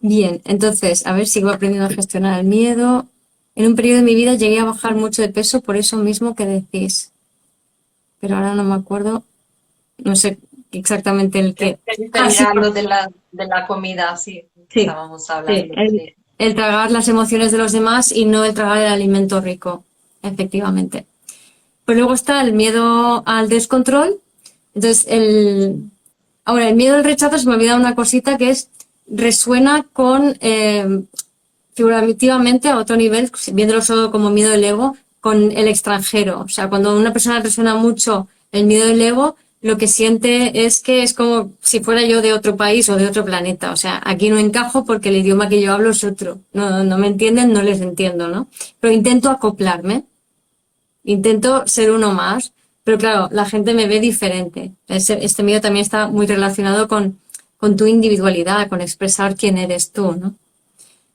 Bien, entonces, a ver, sigo aprendiendo a gestionar el miedo. En un periodo de mi vida llegué a bajar mucho de peso por eso mismo que decís, pero ahora no me acuerdo, no sé exactamente el Te qué. está Ah, sí, ligando de la comida, sí, sí, estábamos sí, hablando, el, sí. el tragar las emociones de los demás y no el tragar el alimento rico, efectivamente. Pues luego está el miedo al descontrol. Entonces, ahora, el miedo al rechazo, se me olvida una cosita que resuena con, figurativamente a otro nivel, viéndolo solo como miedo del ego, con el extranjero. O sea, cuando una persona resuena mucho el miedo del ego, lo que siente es que es como si fuera yo de otro país o de otro planeta. O sea, aquí no encajo porque el idioma que yo hablo es otro. No, no me entienden, no les entiendo, ¿no? Pero intento acoplarme, intento ser uno más. pero claro, la gente me ve diferente. Este miedo también está muy relacionado con tu individualidad, con expresar quién eres tú, ¿no?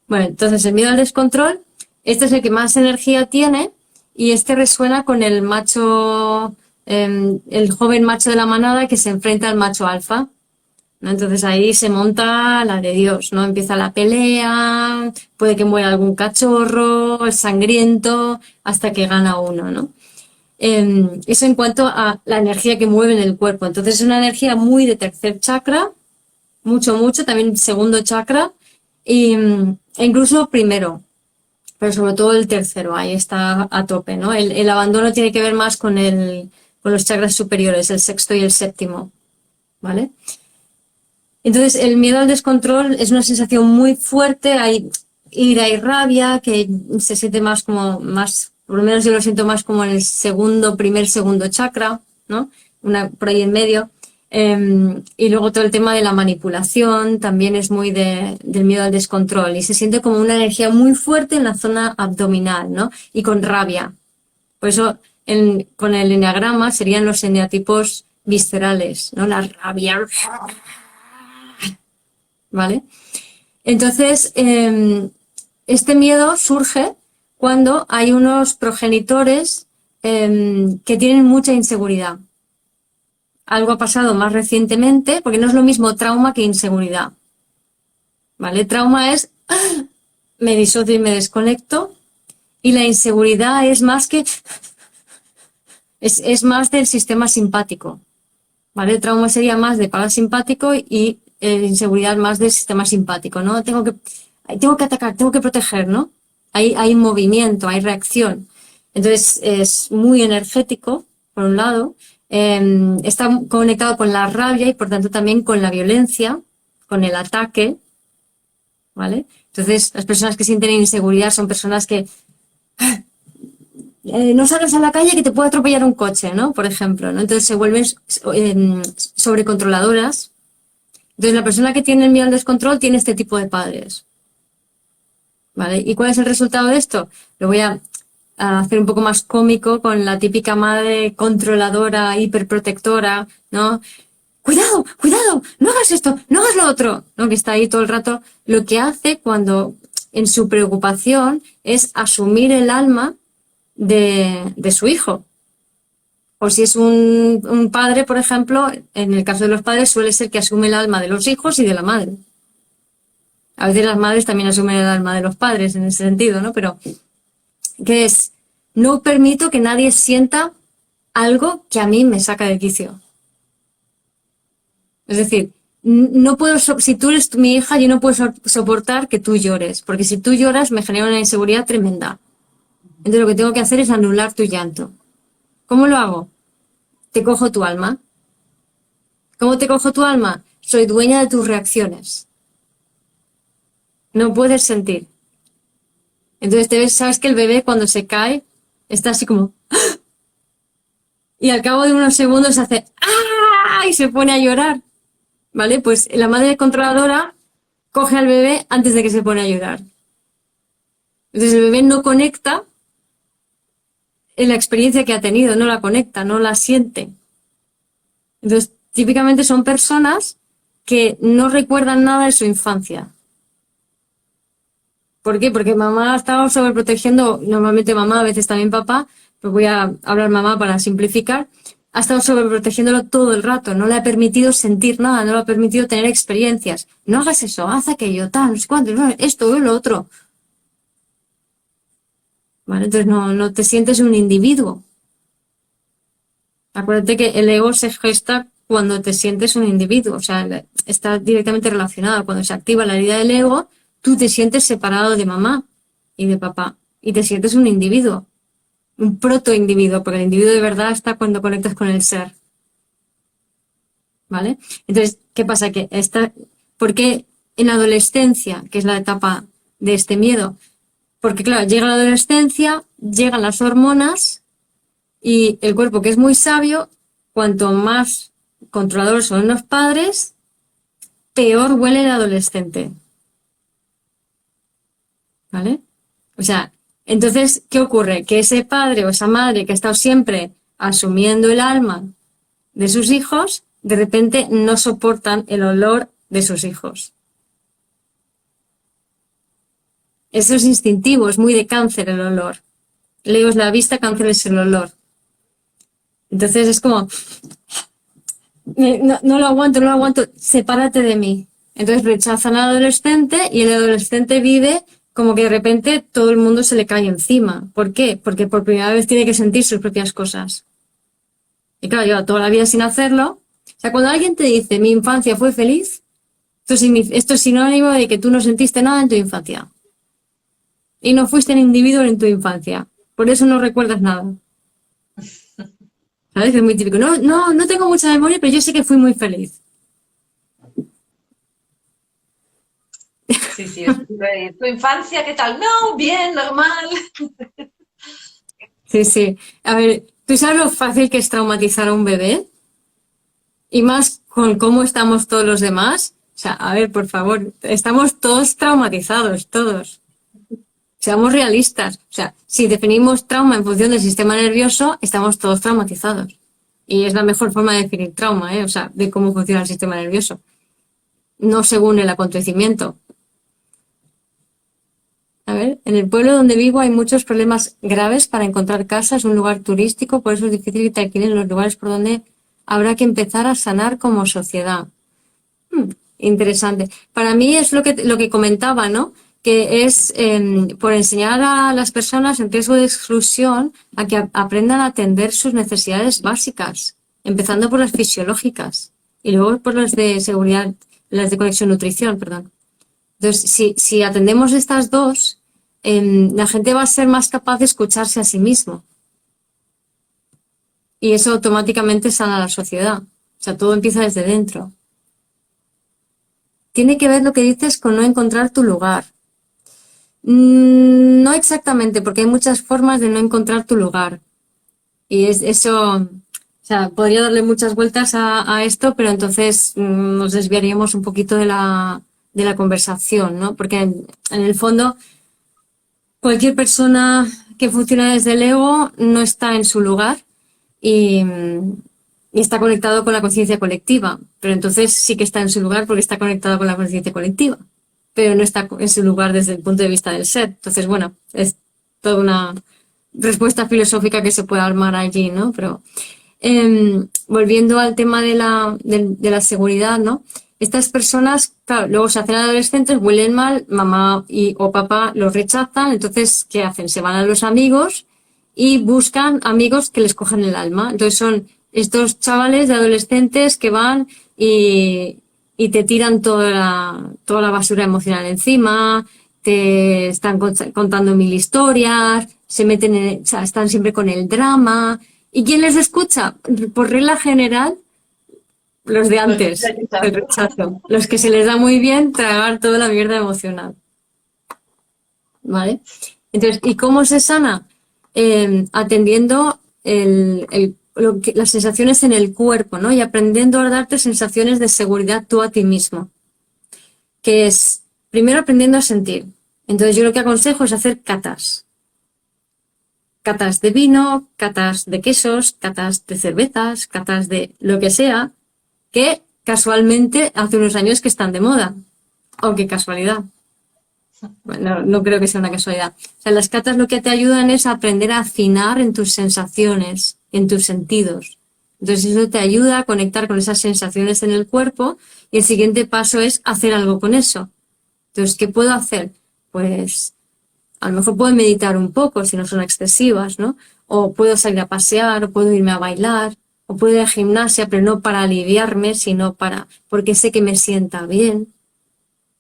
Bueno, entonces el miedo al descontrol, este es el que más energía tiene y este resuena con el macho, el joven macho de la manada que se enfrenta al macho alfa, ¿no? Entonces ahí se monta la de Dios, ¿no? Empieza la pelea, puede que muera algún cachorro, el sangriento, hasta que gana uno, ¿no? Eso en cuanto a la energía que mueve en el cuerpo. Entonces es una energía muy de tercer chakra, mucho, mucho, también segundo chakra, e incluso primero, pero sobre todo el tercero, ahí está a tope, ¿no? El abandono tiene que ver más con los chakras superiores, el sexto y el séptimo, ¿vale? Entonces, el miedo al descontrol es una sensación muy fuerte, hay ira y rabia, que se siente más como, más, por lo menos yo lo siento más como en el segundo chakra, ¿no? Por ahí en medio. Y luego todo el tema de la manipulación también es muy del miedo al descontrol y se siente como una energía muy fuerte en la zona abdominal, ¿no? Y con rabia. Por eso con el eneagrama serían los eneatipos viscerales, ¿no? La rabia, ¿vale? Entonces, este miedo surge cuando hay unos progenitores que tienen mucha inseguridad. Algo ha pasado más recientemente, porque no es lo mismo trauma que inseguridad. ¿Vale? Trauma es me disocio y me desconecto, y la inseguridad es más que es más del sistema simpático. ¿Vale? El trauma sería más de parasimpático y inseguridad más del sistema simpático, ¿no? Tengo que atacar, tengo que proteger, ¿no? Hay movimiento, hay reacción. Entonces es muy energético, por un lado, está conectado con la rabia y por tanto también con la violencia, con el ataque, ¿vale? Entonces las personas que sienten inseguridad son personas que no salgas a la calle que te puede atropellar un coche, ¿no? Por ejemplo, ¿no? Entonces se vuelven sobrecontroladoras. Entonces la persona que tiene el miedo al descontrol tiene este tipo de padres, ¿vale? ¿Y cuál es el resultado de esto? Lo voy a hacer un poco más cómico con la típica madre controladora, hiperprotectora, ¿no? Cuidado, cuidado, no hagas esto, no hagas lo otro, ¿no? Que está ahí todo el rato. Lo que hace cuando en su preocupación es asumir el alma de su hijo. O si es un padre, por ejemplo, en el caso de los padres suele ser que asume el alma de los hijos y de la madre. A veces las madres también asumen el alma de los padres en ese sentido, ¿no? Pero, ¿qué es? No permito que nadie sienta algo que a mí me saca de quicio. Es decir, no puedo, si tú eres mi hija, yo no puedo soportar que tú llores, porque si tú lloras me genera una inseguridad tremenda. Entonces lo que tengo que hacer es anular tu llanto. ¿Cómo lo hago? Te cojo tu alma. ¿Cómo te cojo tu alma? Soy dueña de tus reacciones. No puedes sentir. Entonces sabes que el bebé cuando se cae está así como ¡ah! Y al cabo de unos segundos hace ¡ah! Y se pone a llorar. ¿Vale? Pues la madre controladora coge al bebé antes de que se pone a llorar. Entonces el bebé no conecta en la experiencia que ha tenido, no la conecta, no la siente. Entonces, típicamente son personas que no recuerdan nada de su infancia. ¿Por qué? Porque mamá ha estado sobreprotegiendo, normalmente mamá, a veces también papá, pues voy a hablar mamá para simplificar, ha estado sobreprotegiéndolo todo el rato, no le ha permitido sentir nada, no le ha permitido tener experiencias. No hagas eso, haz aquello, tal, no sé cuánto, no, esto o lo otro. ¿Vale? Entonces no te sientes un individuo. Acuérdate que el ego se gesta cuando te sientes un individuo, o sea, está directamente relacionado. Cuando se activa la herida del ego, tú te sientes separado de mamá y de papá y te sientes un individuo, un protoindividuo, porque el individuo de verdad está cuando conectas con el ser. ¿Vale? Entonces, ¿qué pasa? ¿Por qué en la adolescencia, que es la etapa de este miedo? Porque claro, llega la adolescencia, llegan las hormonas y el cuerpo, que es muy sabio, cuanto más controladores son los padres, peor huele el adolescente. ¿Vale? O sea, entonces, ¿qué ocurre? Que ese padre o esa madre que ha estado siempre asumiendo el alma de sus hijos, de repente no soportan el olor de sus hijos. Eso es instintivo, es muy de Cáncer el olor. Leo es la vista, Cáncer es el olor. Entonces es como, no lo aguanto, no lo aguanto, sepárate de mí. Entonces rechazan al adolescente y el adolescente vive como que de repente todo el mundo se le cae encima. ¿Por qué? Porque por primera vez tiene que sentir sus propias cosas. Y claro, lleva toda la vida sin hacerlo. O sea, cuando alguien te dice, mi infancia fue feliz, esto es sinónimo de que tú no sentiste nada en tu infancia. Y no fuiste un individuo en tu infancia. Por eso no recuerdas nada. ¿Sabes? Que es muy típico. No tengo mucha memoria, pero yo sé que fui muy feliz. Sí, ¿tu infancia qué tal? No, bien, normal. Sí. A ver, ¿tú sabes lo fácil que es traumatizar a un bebé? Y más con cómo estamos todos los demás. O sea, a ver, por favor, estamos todos traumatizados, todos. Seamos realistas. O sea, si definimos trauma en función del sistema nervioso, estamos todos traumatizados. Y es la mejor forma de definir trauma, ¿eh? O sea, de cómo funciona el sistema nervioso. No según el acontecimiento. A ver, en el pueblo donde vivo hay muchos problemas graves para encontrar casa, es un lugar turístico, por eso es difícil que te alquilen los lugares por donde habrá que empezar a sanar como sociedad. Interesante. Para mí es lo que comentaba, ¿no? Que es por enseñar a las personas en riesgo de exclusión a que aprendan a atender sus necesidades básicas, empezando por las fisiológicas y luego por las de seguridad, las de conexión nutrición, perdón. Entonces, si atendemos estas dos, la gente va a ser más capaz de escucharse a sí mismo. Y eso automáticamente sana a la sociedad. O sea, todo empieza desde dentro. Tiene que ver lo que dices con no encontrar tu lugar. No exactamente, porque hay muchas formas de no encontrar tu lugar. Y es eso, o sea, podría darle muchas vueltas a esto, pero entonces nos desviaríamos un poquito de la conversación, ¿no? Porque en el fondo, cualquier persona que funciona desde el ego no está en su lugar y está conectado con la conciencia colectiva. Pero entonces sí que está en su lugar porque está conectado con la conciencia colectiva, pero no está en su lugar desde el punto de vista del ser. Entonces, bueno, es toda una respuesta filosófica que se puede armar allí, ¿no? Pero volviendo al tema de la seguridad, ¿no? Estas personas, claro, luego se hacen adolescentes, huelen mal, mamá o papá los rechazan, entonces, ¿qué hacen? Se van a los amigos y buscan amigos que les cojan el alma. Entonces son estos chavales de adolescentes que van y te tiran toda la basura emocional encima, te están contando mil historias, se meten o sea, están siempre con el drama. ¿Y quién les escucha? Por regla general, los de antes, el rechazo. Los que se les da muy bien tragar toda la mierda emocional. ¿Vale? Entonces, ¿y cómo se sana? Atendiendo las sensaciones en el cuerpo, ¿no? Y aprendiendo a darte sensaciones de seguridad tú a ti mismo. Que es, primero aprendiendo a sentir. Entonces, yo lo que aconsejo es hacer catas. Catas de vino, catas de quesos, catas de cervezas, catas de lo que sea, que casualmente hace unos años que están de moda. Oh, qué casualidad. Bueno, no creo que sea una casualidad. O sea, las catas lo que te ayudan es a aprender a afinar en tus sensaciones, en tus sentidos. Entonces eso te ayuda a conectar con esas sensaciones en el cuerpo y el siguiente paso es hacer algo con eso. Entonces, ¿qué puedo hacer? Pues a lo mejor puedo meditar un poco si no son excesivas, ¿no? O puedo salir a pasear, o puedo irme a bailar, o puedo ir a gimnasia, pero no para aliviarme, sino porque sé que me sienta bien,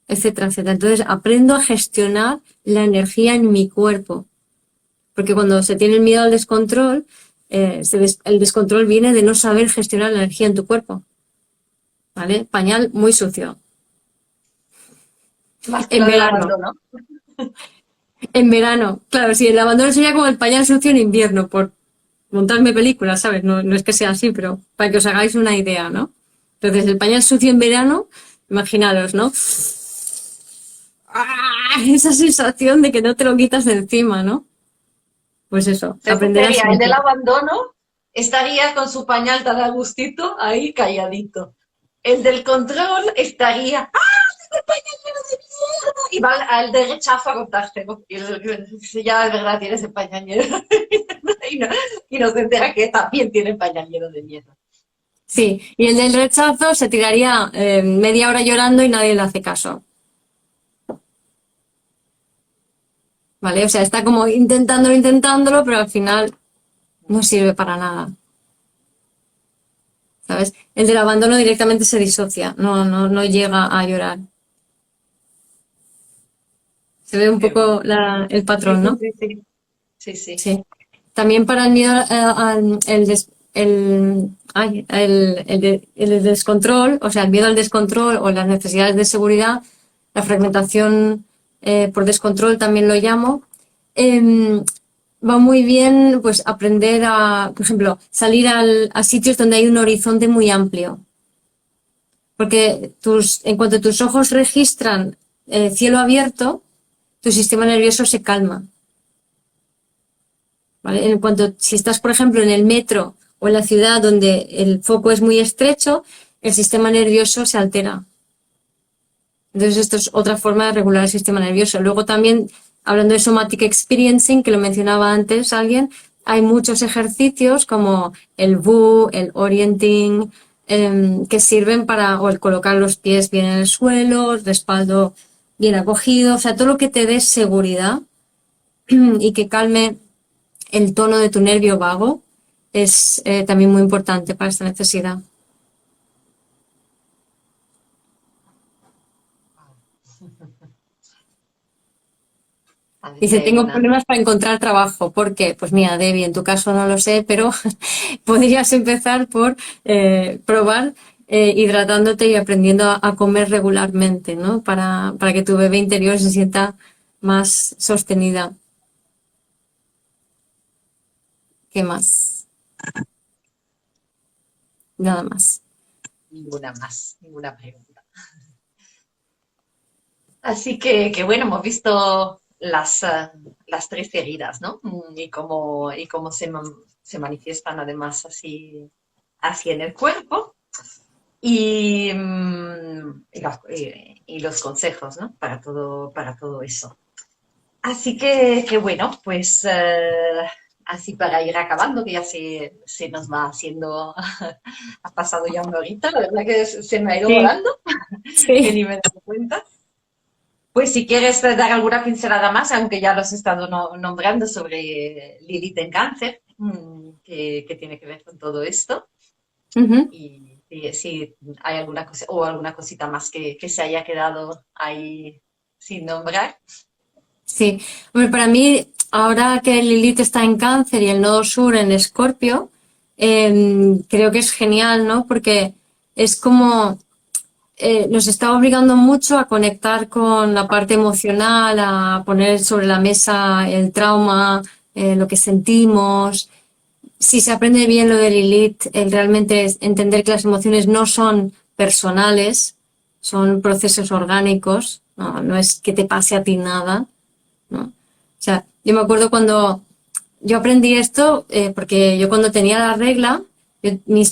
etcétera, etcétera. Entonces aprendo a gestionar la energía en mi cuerpo, porque cuando se tiene el miedo al descontrol, el descontrol viene de no saber gestionar la energía en tu cuerpo, ¿vale? Pañal muy sucio. Más que En lo del verano. abandono. En verano, claro, sí, el abandono sería como el pañal sucio en invierno, por montarme películas, ¿sabes? No es que sea así, pero para que os hagáis una idea, ¿no? Entonces, el pañal sucio en verano, imaginaros, ¿no? ¡Ah! Esa sensación de que no te lo quitas de encima, ¿no? Pues eso, Ese aprender a sería el del sentir. abandono estaría con su pañal tan a gustito, ahí calladito. El del control estaría, ¡ah, el pañal lleno de mierda! Y va al de rechazo a contárselo. Y si ya es verdad, tiene ese pañal lleno de mierda. Y no se entera que también tiene el pañal lleno de mierda. Sí, y el del rechazo se tiraría media hora llorando y nadie le hace caso. ¿Vale? O sea, está como intentándolo, pero al final no sirve para nada. ¿Sabes? El del abandono directamente se disocia, no llega a llorar. Se ve un Qué bueno. poco el Sí, patrón, sí, ¿no? sí, sí. Sí, sí. Sí. También para el miedo el descontrol, o sea, el miedo al descontrol o las necesidades de seguridad, la fragmentación por descontrol también lo llamo, eh, va muy bien pues aprender a, por ejemplo, salir a sitios donde hay un horizonte muy amplio. Porque en cuanto tus ojos registran cielo abierto, tu sistema nervioso se calma. ¿Vale? En cuanto, si estás, por ejemplo, en el metro o en la ciudad donde el foco es muy estrecho, el sistema nervioso se altera. Entonces, esto es otra forma de regular el sistema nervioso. Luego también, hablando de somatic experiencing, que lo mencionaba antes alguien, hay muchos ejercicios como el VU, el orienting, que sirven para o el colocar los pies bien en el suelo, el respaldo bien acogido, o sea, todo lo que te dé seguridad y que calme el tono de tu nervio vago es también muy importante para esta necesidad. A ver si Dice, hay tengo alguna. problemas para encontrar trabajo. ¿Por qué? Pues mira, Debbie, en tu caso no lo sé, pero podrías empezar por probar hidratándote y aprendiendo a comer regularmente, ¿no? Para que tu bebé interior se sienta más sostenida. ¿Qué más? Nada más. Ninguna más, ninguna pregunta. Así que bueno, hemos visto las tres heridas, ¿no? Y cómo se manifiestan además así en el cuerpo. Y los consejos, ¿no? Para todo eso. Así que bueno, pues así para ir acabando, que ya se nos va haciendo, ha pasado ya una horita, la verdad que se me ha ido Sí, volando, que sí. ni me he dado cuenta. Pues si quieres dar alguna pincelada más, aunque ya lo has estado nombrando sobre Lilith en cáncer, que tiene que ver con todo esto. Ujú. Y si hay alguna cosa o alguna cosita más que se haya quedado ahí sin nombrar. Sí, hombre, para mí, ahora que Lilith está en Cáncer y el nodo sur en Escorpio, creo que es genial, ¿no? Porque es como nos está obligando mucho a conectar con la parte emocional, a poner sobre la mesa el trauma, lo que sentimos. Si se aprende bien lo de Lilith, el realmente es entender que las emociones no son personales, son procesos orgánicos, no es que te pase a ti nada, ¿no? O sea, yo me acuerdo cuando yo aprendí esto, porque yo cuando tenía la regla, mi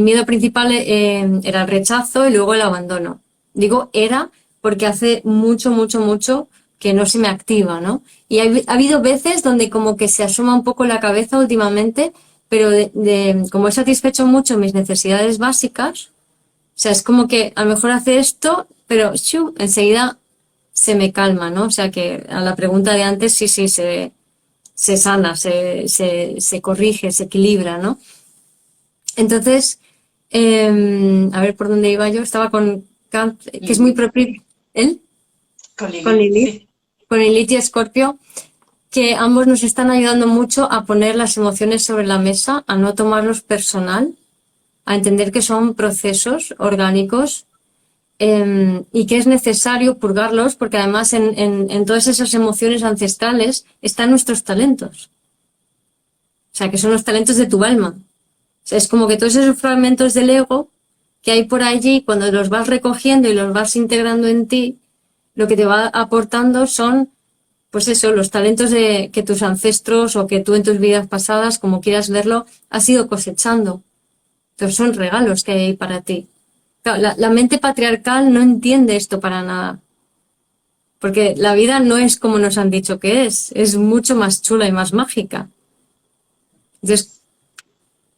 miedo principal era el rechazo y luego el abandono. Digo era porque hace mucho que no se me activa, ¿no? Y ha habido veces donde como que se asoma un poco la cabeza últimamente, pero como he satisfecho mucho mis necesidades básicas, o sea, es como que a lo mejor hace esto, pero enseguida se me calma, ¿no? O sea que a la pregunta de antes, sí, se sana, se corrige, se equilibra, ¿no? Entonces, a ver por dónde iba yo, estaba con Cáncer, que es muy Lilith, propio, ¿él? con Con Lilith, Lilith, sí. con Lilith y Escorpio, que ambos nos están ayudando mucho a poner las emociones sobre la mesa, a no tomarlos personal, a entender que son procesos orgánicos y que es necesario purgarlos porque además en todas esas emociones ancestrales están nuestros talentos. O sea, que son los talentos de tu alma. O sea, es como que todos esos fragmentos del ego que hay por allí, cuando los vas recogiendo y los vas integrando en ti, lo que te va aportando son pues eso, los talentos que tus ancestros o que tú en tus vidas pasadas, como quieras verlo, has ido cosechando. Entonces son regalos que hay ahí para ti. Claro, la mente patriarcal no entiende esto para nada. Porque la vida no es como nos han dicho que es mucho más chula y más mágica. Entonces,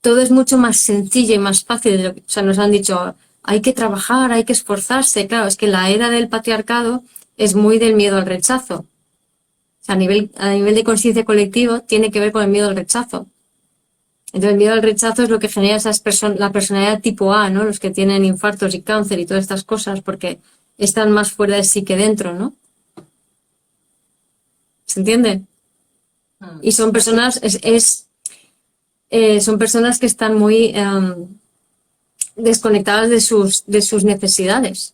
todo es mucho más sencillo y más fácil de lo que, o sea, nos han dicho, hay que trabajar, hay que esforzarse. Claro, es que la era del patriarcado es muy del miedo al rechazo. O sea, a nivel de conciencia colectiva tiene que ver con el miedo al rechazo. Entonces, el miedo al rechazo es lo que genera la personalidad tipo A, ¿no? Los que tienen infartos y cáncer y todas estas cosas, porque están más fuera de sí que dentro, ¿no? ¿Se entiende? Y son personas, son personas que están muy desconectadas de sus necesidades.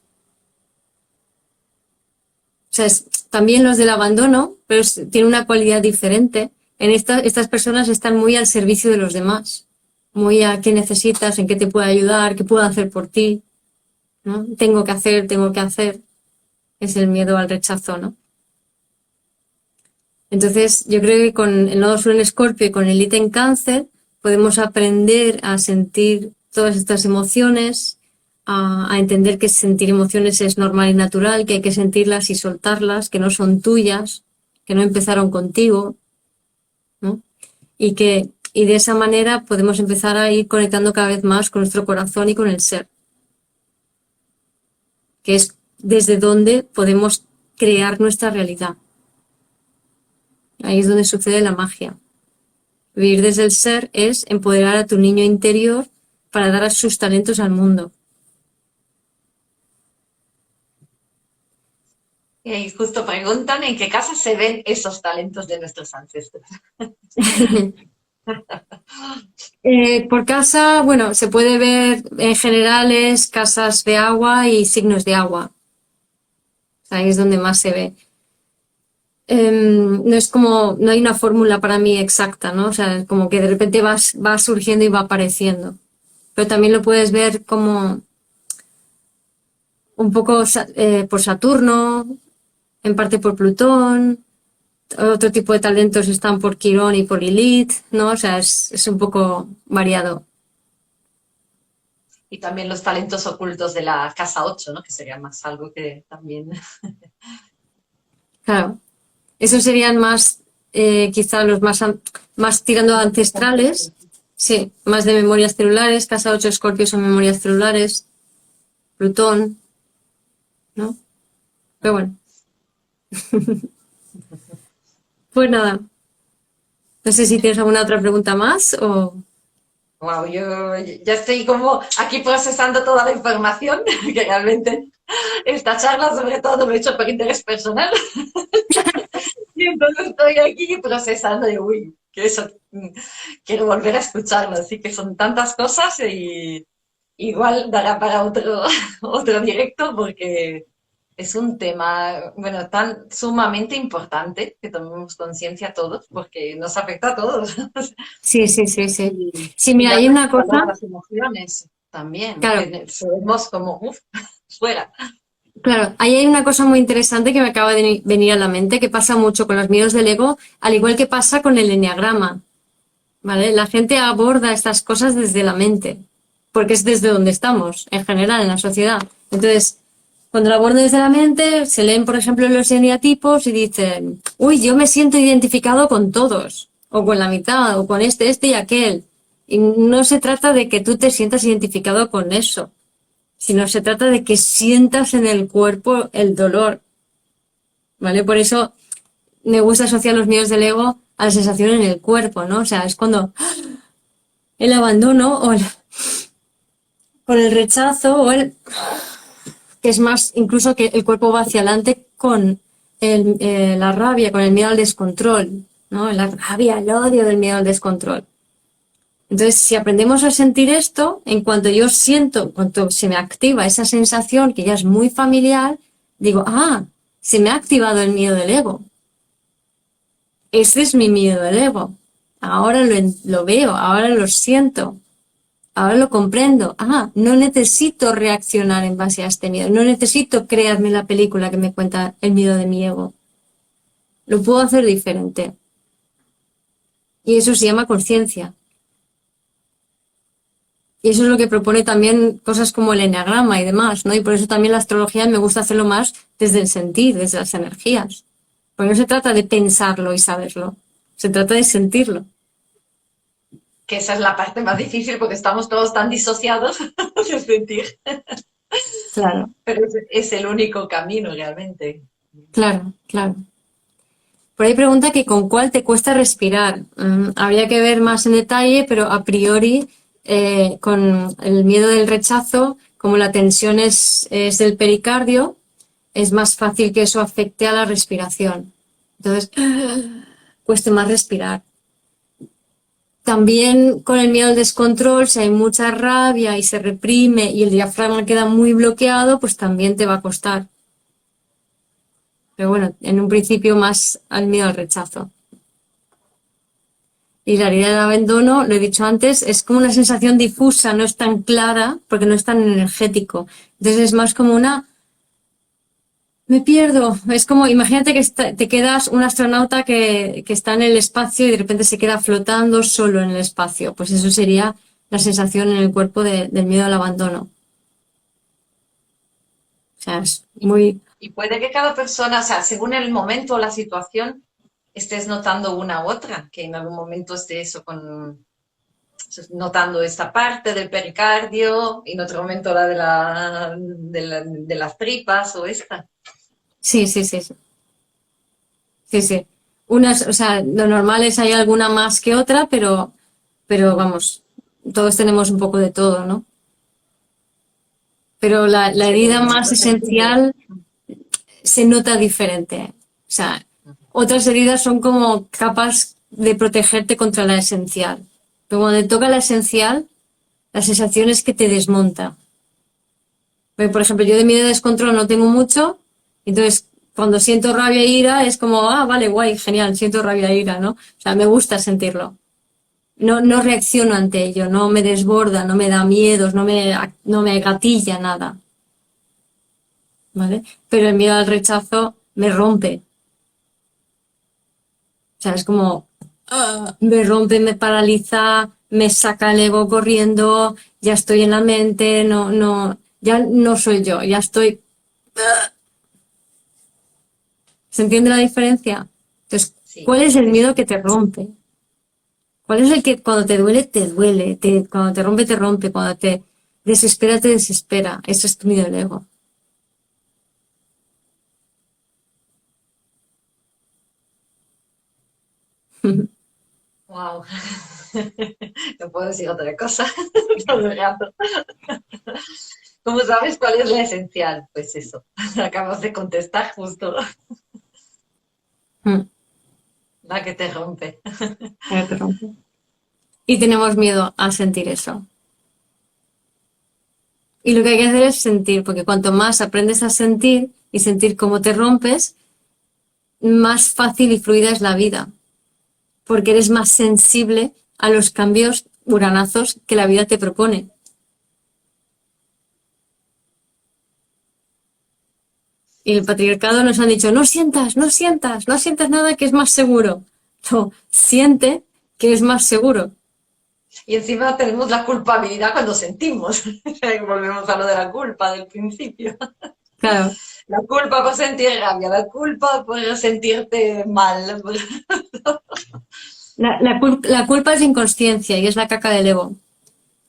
O sea, también los del abandono, pero tiene una cualidad diferente. Estas personas están muy al servicio de los demás, muy a qué necesitas, en qué te puedo ayudar, qué puedo hacer por ti, ¿no? Tengo que hacer. Es el miedo al rechazo, ¿no? Entonces, yo creo que con el nodo sur en Escorpio y con el Lilith en Cáncer podemos aprender a sentir todas estas emociones, a entender que sentir emociones es normal y natural, que hay que sentirlas y soltarlas, que no son tuyas, que no empezaron contigo, ¿no? Y de esa manera podemos empezar a ir conectando cada vez más con nuestro corazón y con el ser, que es desde donde podemos crear nuestra realidad. Ahí es donde sucede la magia. Vivir desde el ser es empoderar a tu niño interior para dar a sus talentos al mundo. Y justo preguntan en qué casa se ven esos talentos de nuestros ancestros. Por casa, bueno, se puede ver en generales casas de agua y signos de agua. Ahí es donde más se ve. No es como, no hay una fórmula para mí exacta, ¿no? O sea, como que de repente va surgiendo y va apareciendo. Pero también lo puedes ver como un poco por Saturno, en parte por Plutón, otro tipo de talentos están por Quirón y por Lilith, ¿no? O sea, es un poco variado. Y también los talentos ocultos de la casa 8, ¿no? Que sería más algo que también... Claro. Esos serían más, quizá los más tirando a ancestrales, sí, más de memorias celulares, casa 8 Escorpio son memorias celulares, Plutón, ¿no? Pero bueno. Pues nada. No sé si tienes alguna otra pregunta más o... Wow, yo ya estoy como aquí procesando toda la información, que realmente esta charla sobre todo lo he hecho por interés personal. Y entonces estoy aquí procesando y uy, que eso, quiero volver a escucharlo. Así que son tantas cosas y igual dará para otro, otro directo porque es un tema, bueno, tan sumamente importante que tomemos conciencia todos porque nos afecta a todos. Sí, sí, sí, sí. Y, Sí, y mira, ya hay no una solo cosa, las emociones también, claro, que somos como, uff, fuera. claro, ahí hay una cosa muy interesante que me acaba de venir a la mente, que pasa mucho con los miedos del ego, al igual que pasa con el eneagrama, ¿vale? La gente aborda estas cosas desde la mente, porque es desde donde estamos, en general, en la sociedad. Entonces, cuando lo abordan desde la mente, se leen, por ejemplo, los eneatipos y dicen, uy, yo me siento identificado con todos, o con la mitad, o con este y aquel. Y no se trata de que tú te sientas identificado con eso, sino se trata de que sientas en el cuerpo el dolor, ¿vale? Por eso me gusta asociar los miedos del ego a la sensación en el cuerpo, ¿no? O sea, es cuando el abandono o el rechazo que es más, incluso que el cuerpo va hacia adelante con la rabia, con el miedo al descontrol, ¿no? La rabia, el odio del miedo al descontrol. Entonces, si aprendemos a sentir esto, en cuanto yo siento, en cuanto se me activa esa sensación que ya es muy familiar, digo, se me ha activado el miedo del ego. Ese es mi miedo del ego. Ahora lo veo, ahora lo siento, ahora lo comprendo. No necesito reaccionar en base a este miedo, no necesito crearme la película que me cuenta el miedo de mi ego. lo puedo hacer diferente. Y eso se llama conciencia. Y eso es lo que propone también cosas como el eneagrama y demás, ¿no? Y por eso también la astrología me gusta hacerlo más desde el sentir, desde las energías. Porque no se trata de pensarlo y saberlo, se trata de sentirlo. Que esa es la parte más difícil porque estamos todos tan disociados de sentir. Claro, Pero es el único camino realmente. claro, claro. Por ahí pregunta que con cuál te cuesta respirar. Habría que ver más en detalle, pero a priori con el miedo del rechazo, como la tensión es del pericardio, es más fácil que eso afecte a la respiración. Entonces, cuesta más respirar. También con el miedo al descontrol, si hay mucha rabia y se reprime y el diafragma queda muy bloqueado, pues también te va a costar. Pero bueno, en un principio más al miedo al rechazo. Y la herida del abandono, lo he dicho antes, es como una sensación difusa, no es tan clara porque no es tan energético. Entonces es más como una... Me pierdo. Es como, imagínate que te quedas un astronauta que está en el espacio y de repente se queda flotando solo en el espacio. Pues eso sería la sensación en el cuerpo del miedo al abandono. O sea, es muy... Y puede que cada persona, o sea, según el momento o la situación, estés notando una u otra, que en algún momento esté eso con notando esta parte del pericardio y en otro momento la de las tripas o esta. Sí, sí, sí, sí. Sí, sí. Unas, o sea, lo normal es hay alguna más que otra, pero vamos, todos tenemos un poco de todo, ¿no? Pero la Pero herida en más cierto sentido, esencial se nota diferente. O sea, otras heridas son como capas de protegerte contra la esencial. Pero cuando te toca la esencial, la sensación es que te desmonta. Porque, por ejemplo, yo de miedo de descontrol no tengo mucho, entonces cuando siento rabia e ira es como, ah, vale, guay, genial, siento rabia e ira, ¿no? O sea, me gusta sentirlo. No, no reacciono ante ello, no me desborda, no me da miedos, no me gatilla nada, ¿vale? Pero el miedo al rechazo me rompe. O sea, es como, me rompe, me paraliza, me saca el ego corriendo, ya estoy en la mente, ya no soy yo, ya estoy. ¿Se entiende la diferencia? Entonces, sí, ¿cuál es el sí, miedo sí. que te rompe? ¿Cuál es el que cuando te duele, te duele? Cuando te rompe, cuando te desespera, te desespera. Eso es tu miedo al ego. Wow. No puedo decir otra cosa todo el rato. ¿Cómo sabes cuál es la esencial? Pues eso, acabas de contestar justo la que te rompe. Te rompe. Y tenemos miedo a sentir eso. Y lo que hay que hacer es sentir, porque cuanto más aprendes a sentir y sentir cómo te rompes, más fácil y fluida es la vida, porque eres más sensible a los cambios uranazos que la vida te propone. Y el patriarcado nos han dicho, no sientas, no sientas, no sientas nada que es más seguro. No, siente que es más seguro. Y encima tenemos la culpabilidad cuando sentimos. Volvemos a lo de la culpa del principio. Claro, La culpa por sentir rabia, la culpa por sentirte mal. la culpa es inconsciencia y es la caca del ego.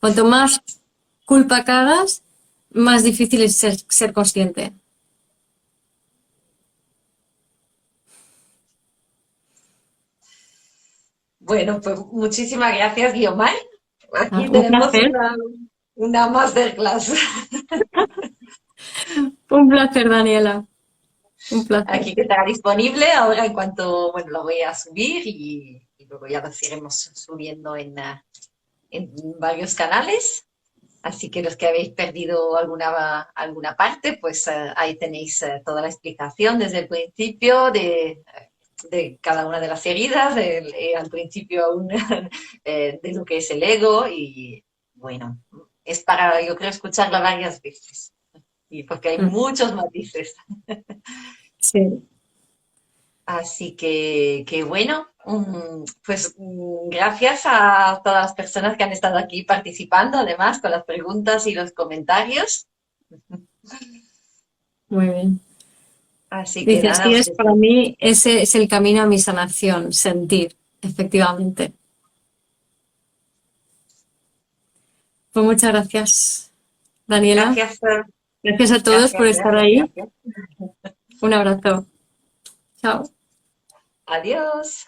Cuanto más culpa cagas, más difícil es ser consciente. Bueno, pues muchísimas gracias, Guiomar. Ah, Aquí un tenemos placer, una masterclass. un placer, Daniela, un placer. Aquí que estará disponible ahora en cuanto, bueno, lo voy a subir y luego ya lo seguiremos subiendo en varios canales. Así que los que habéis perdido alguna parte, pues ahí tenéis toda la explicación desde el principio de cada una de las heridas, al principio aún de lo que es el ego y bueno, es para, yo creo, escucharla varias veces y porque hay Mm, muchos matices. sí. Así que bueno, pues gracias a todas las personas que han estado aquí participando, además con las preguntas y los comentarios. Muy bien. Así que Dice, nada, así es, pues para mí ese es el camino a mi sanación, sentir, efectivamente. Pues muchas gracias, Daniela. gracias, Gracias a todos por gracias, estar gracias, ahí. gracias. Un abrazo. Chao. Adiós.